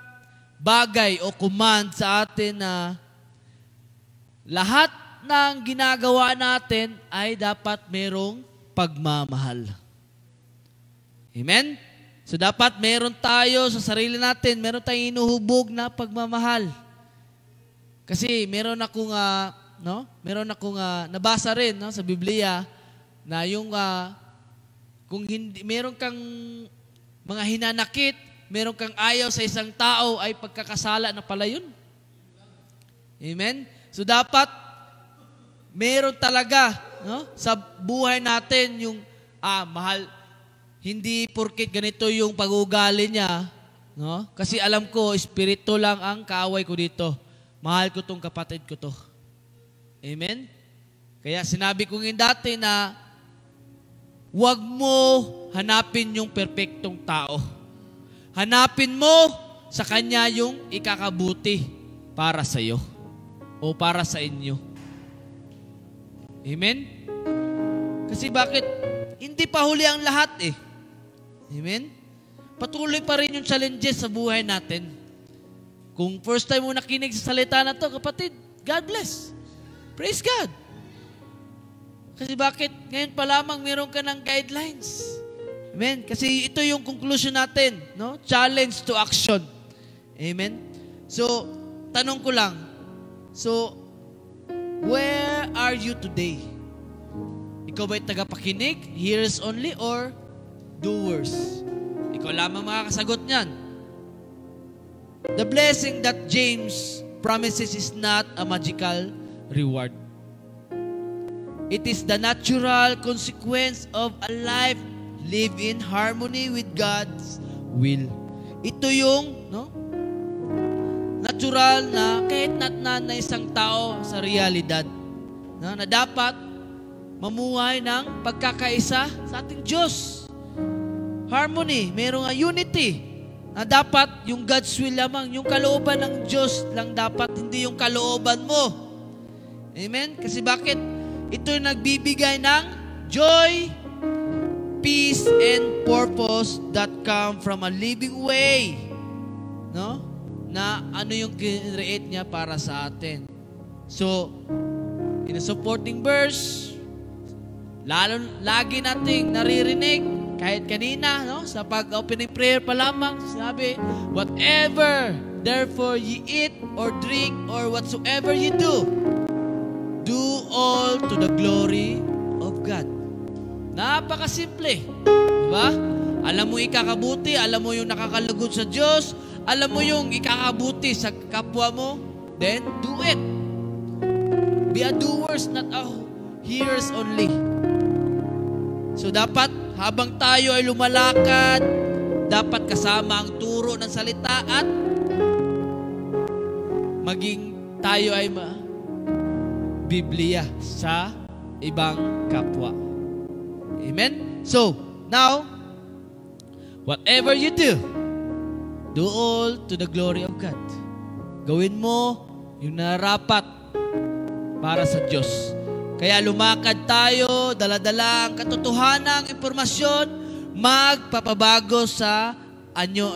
bagay o command sa atin na lahat ng ginagawa natin ay dapat merong pagmamahal. Amen? So dapat meron tayo sa sarili natin, meron tayong inuhubog na pagmamahal. Kasi meron akong nabasa rin sa Biblia na yung kung hindi meron kang mga hinanakit, meron kang ayaw sa isang tao, ay pagkakasala na pala yun. Amen? So dapat meron talaga sa buhay natin yung mahal. Hindi porket ganito yung pag-uugali niya, no? Kasi alam ko, espiritu lang ang kaaway ko dito. Mahal ko tong kapatid ko to. Amen? Kaya sinabi ko ngayon dati na huwag mo hanapin yung perpektong tao. Hanapin mo sa kanya yung ikakabuti para sa iyo o para sa inyo. Amen? Kasi bakit? Hindi pa huli ang lahat Amen? Patuloy pa rin yung challenges sa buhay natin. Kung first time mo nakinig sa salita na to, kapatid, God bless. Praise God. Kasi bakit? Ngayon pa lamang meron ka ng guidelines. Amen? Kasi ito yung conclusion natin, no? Challenge to action. Amen? So, tanong ko lang. So, where are you today? Ikaw ba'y tagapakinig, hearers only, or doers? Ikaw lamang makakasagot niyan. The blessing that James promises is not a magical reward. It is the natural consequence of a life lived in harmony with God's will. Ito yung natural na kahit na isang tao sa realidad na dapat mamuhay ng pagkakaisa sa ating Diyos. Harmony, merong unity na dapat yung God's will lamang, yung kalooban ng Diyos lang dapat, hindi yung kalooban mo. Amen? Kasi bakit? Ito yung nagbibigay ng joy, peace, and purpose that come from a living way. No? Na ano yung create niya para sa atin. So, in a supporting verse, lagi nating naririnig, kahit kanina, sa pag-opening prayer pa lamang, sabi, whatever Therefore, ye eat or drink or whatsoever ye do, do all to the glory of God. Napakasimple. Diba? Alam mo ikakabuti, alam mo yung nakakalugod sa Diyos, alam mo yung ikakabuti sa kapwa mo, then do it. Be a doers, not a hearers only. So dapat habang tayo ay lumalakad, dapat kasama ang turo ng salita at maging tayo ay Biblia sa ibang kapwa. Amen? So, now, whatever you do, do all to the glory of God. Gawin mo yung narapat para sa Diyos. Kaya lumakad tayo, dala-dala ang katotohanang impormasyon, magpapabago sa anyo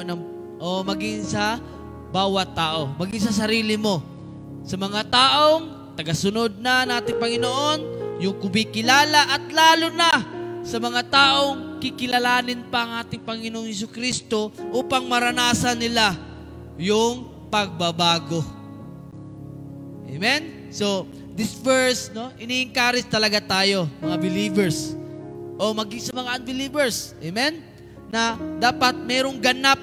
o maging sa bawat tao, maging sa sarili mo. Sa mga taong tagasunod na nating Panginoon, yung kumikilala at lalo na sa mga taong kikilalanin pa ang ating Panginoong Jesucristo upang maranasan nila yung pagbabago. Amen? So, this verse, no, ini-encourage talaga tayo, mga believers, o maging sa mga unbelievers. Amen? Na dapat merong ganap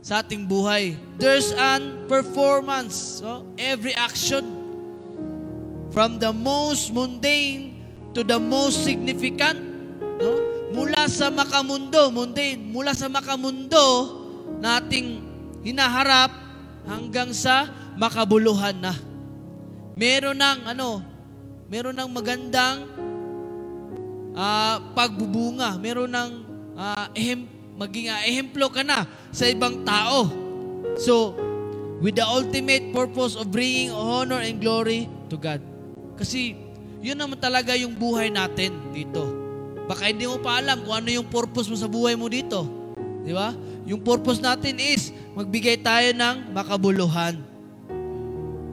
sa ating buhay. There's an performance. So, every action, from the most mundane to the most significant, no? Mula sa makamundo, mundane, mula sa makamundo nating hinaharap hanggang sa makabuluhan na. Meron ng magandang pagbubunga, meron ng maging ehemplo ka na sa ibang tao. So, with the ultimate purpose of bringing honor and glory to God. Kasi, yun naman talaga yung buhay natin dito. Baka hindi mo pa alam kung ano yung purpose mo sa buhay mo dito. Di ba? Yung purpose natin is magbigay tayo ng makabuluhan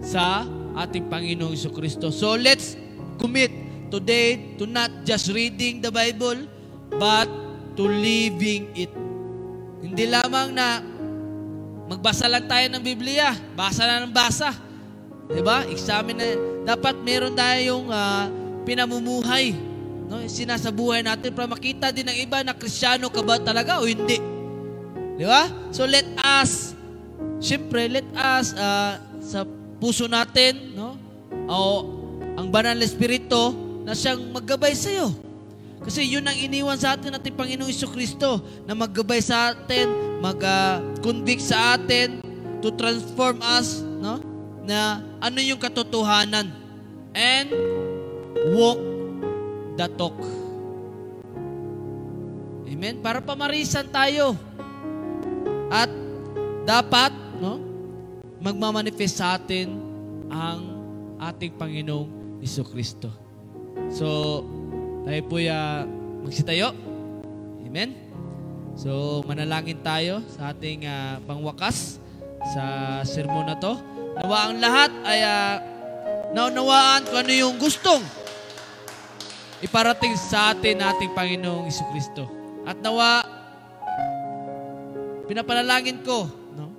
sa ating Panginoong Jesucristo. So, let's commit today to not just reading the Bible, but to living it. Hindi lamang na magbasa lang tayo ng Biblia, basa na ng basa. Diba? Examine na. Dapat meron tayong pinamumuhay, no? Sinasabuhay natin para makita din ng iba na Kristiyano ka ba talaga o hindi. Diba? So let us sa puso natin, no? O ang banal na Espiritu na siyang maggabay sa iyo. Kasi yun ang iniwan sa atin natin Panginoong Jesucristo, na maggabay sa atin, mag-convict sa atin, to transform us, no? Na ano yung katotohanan, and walk the talk. Amen? Para pamarisan tayo. At dapat, no, magmamanifest sa atin ang ating Panginoong Jesucristo. So, tayo po magsitayo. Amen? So, manalangin tayo sa ating pangwakas sa sermon na to. Nawa ang lahat ay naunawaan kung ano yung gustong iparating sa atin ating Panginoong Jesucristo. At nawa, pinapanalangin ko, no,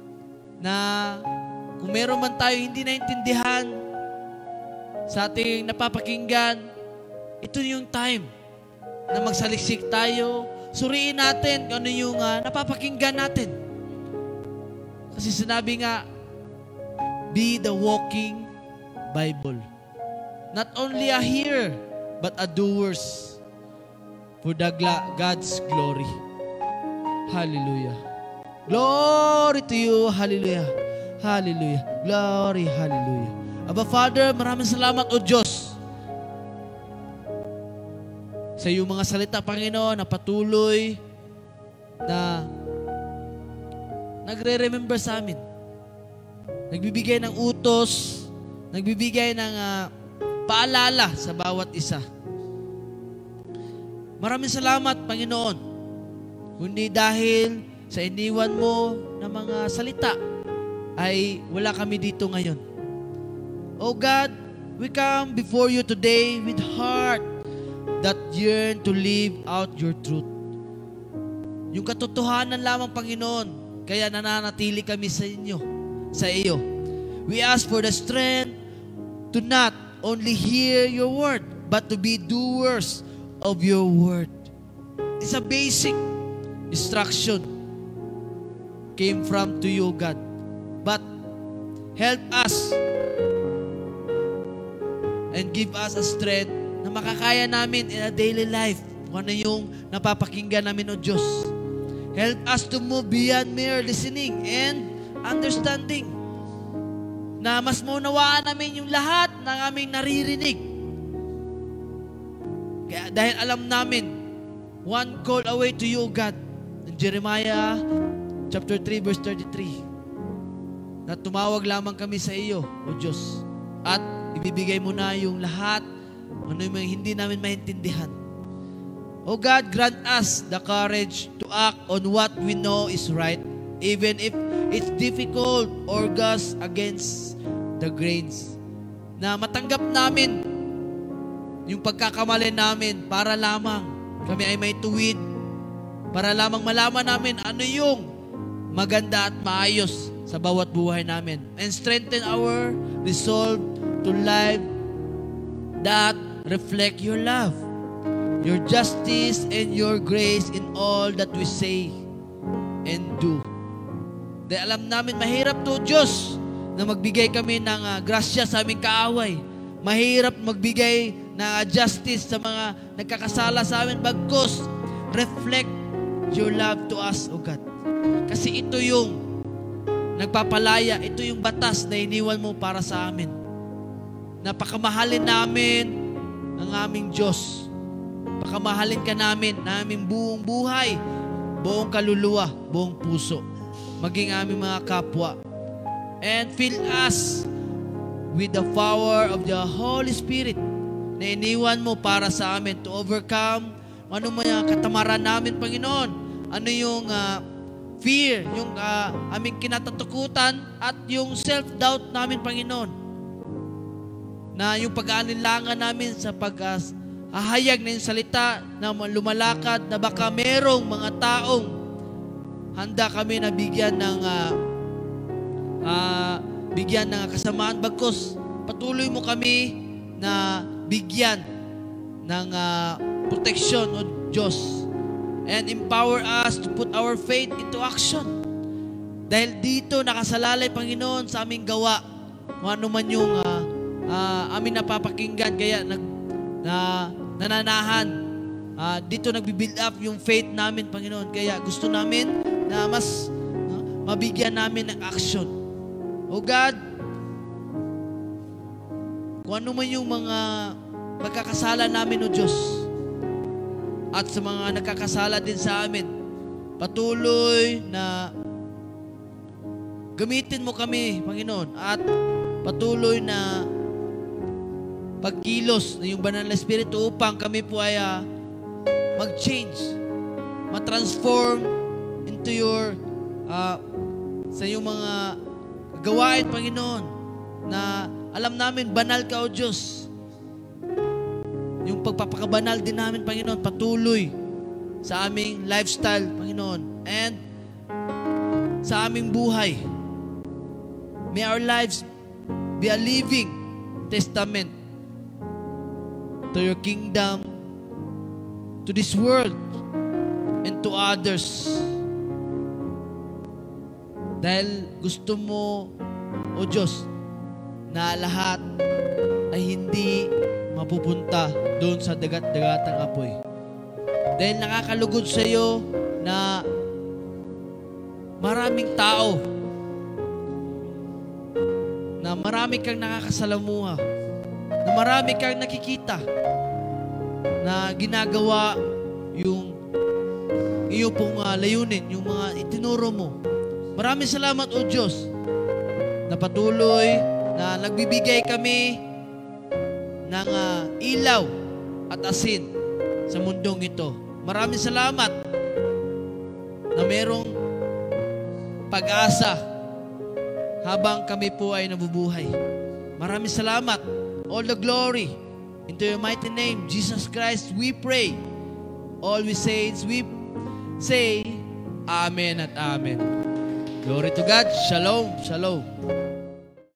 na kung meron man tayo hindi naintindihan sa ating napapakinggan, ito yung time na magsaliksik tayo, suriin natin kung ano yung napapakinggan natin. Kasi sinabi nga, be the walking Bible. Not only a hearer, but a doers for the God's glory. Hallelujah. Glory to you. Hallelujah. Hallelujah. Glory. Hallelujah. Aba Father, maraming salamat o Diyos sa iyong mga salita, Panginoon, na patuloy na nagre-remember sa amin. Nagbibigay ng utos, nagbibigay ng paalala sa bawat isa. Maraming salamat, Panginoon. Kundi dahil sa iniwan mo na mga salita, ay wala kami dito ngayon. Oh God, we come before you today with heart that yearn to live out your truth. Yung katotohanan lamang, Panginoon, Kaya nananatili kami sa inyo, sa iyo. We ask for the strength to not only hear your word, but to be doers of your word. It's a basic instruction came from to you, God. But help us and give us a strength na makakaya namin in a daily life kung ano yung napapakinggan namin, O Diyos. Help us to move beyond mere listening and understanding, na mas maunawaan namin yung lahat ng aming naririnig. Kaya dahil alam namin, one call away to you, God, in Jeremiah chapter 3 verse 33, na tumawag lamang kami sa iyo, O Diyos, at ibibigay mo na yung lahat ano yung hindi namin maintindihan. O God, grant us the courage to act on what we know is right, even if it's difficult or goes against the grains. Na matanggap namin yung pagkakamali namin para lamang kami ay may tuwid, para lamang malaman namin ano yung maganda at maayos sa bawat buhay namin. And strengthen our resolve to live that reflect your love, your justice, and your grace in all that we say and do. Dahil alam namin, mahirap to, Diyos, na magbigay kami ng grasya sa aming kaaway. Mahirap magbigay ng justice sa mga nagkakasala sa amin. Bagkus, reflect your love to us, O God. Kasi ito yung nagpapalaya, ito yung batas na iniwan mo para sa amin. Napakamahalin namin ang aming Diyos. Pakamahalin ka namin, naming buong buhay, buong kaluluwa, buong puso, maging aming mga kapwa. And fill us with the power of the Holy Spirit na iniwan mo para sa amin to overcome ano mga katamaran namin, Panginoon. Ano yung fear, yung aming kinatatakutan at yung self-doubt namin, Panginoon. Na yung pag-aalinlangan namin sa pag-ahayag na yung salita na lumalakad na baka merong mga taong handa kami na bigyan ng kasamaan. Bagkus, patuloy mo kami na bigyan ng protection, O Diyos. And empower us to put our faith into action. Dahil dito nakasalalay, Panginoon, sa aming gawa kung ano man yung aming napapakinggan, kaya nananahan. Dito nagbibuild up yung faith namin, Panginoon. Kaya gusto namin na mas mabigyan namin ng action. O God, kung ano man yung mga pagkakasala namin, O Diyos, at sa mga nagkakasala din sa amin, patuloy na gamitin mo kami, Panginoon, at patuloy na pagkilos na yung banal na Espiritu upang kami po ay mag-change, ma-transform into your sa yung mga gawain, Panginoon, na alam namin banal ka, O Diyos. Yung pagpapakabanal din namin, Panginoon, patuloy sa aming lifestyle, Panginoon, and sa aming buhay. May our lives be a living testament to your kingdom, to this world, and to others. Dahil gusto mo, O Diyos, na lahat ay hindi mapupunta doon sa dagat-dagatang apoy. Dahil nakakalugod sa iyo na maraming tao, na marami kang nakakasalamuha, na marami kang nakikita na ginagawa yung iyo pong layunin, yung mga itinuro mo. Maraming salamat, O Diyos, na patuloy na nagbibigay kami ng ilaw at asin sa mundong ito. Maraming salamat na merong pag-asa habang kami po ay nabubuhay. Maraming salamat. All the glory into your mighty name, Jesus Christ, we pray. All we say is we say Amen at Amen. Glory to God. Shalom. Shalom.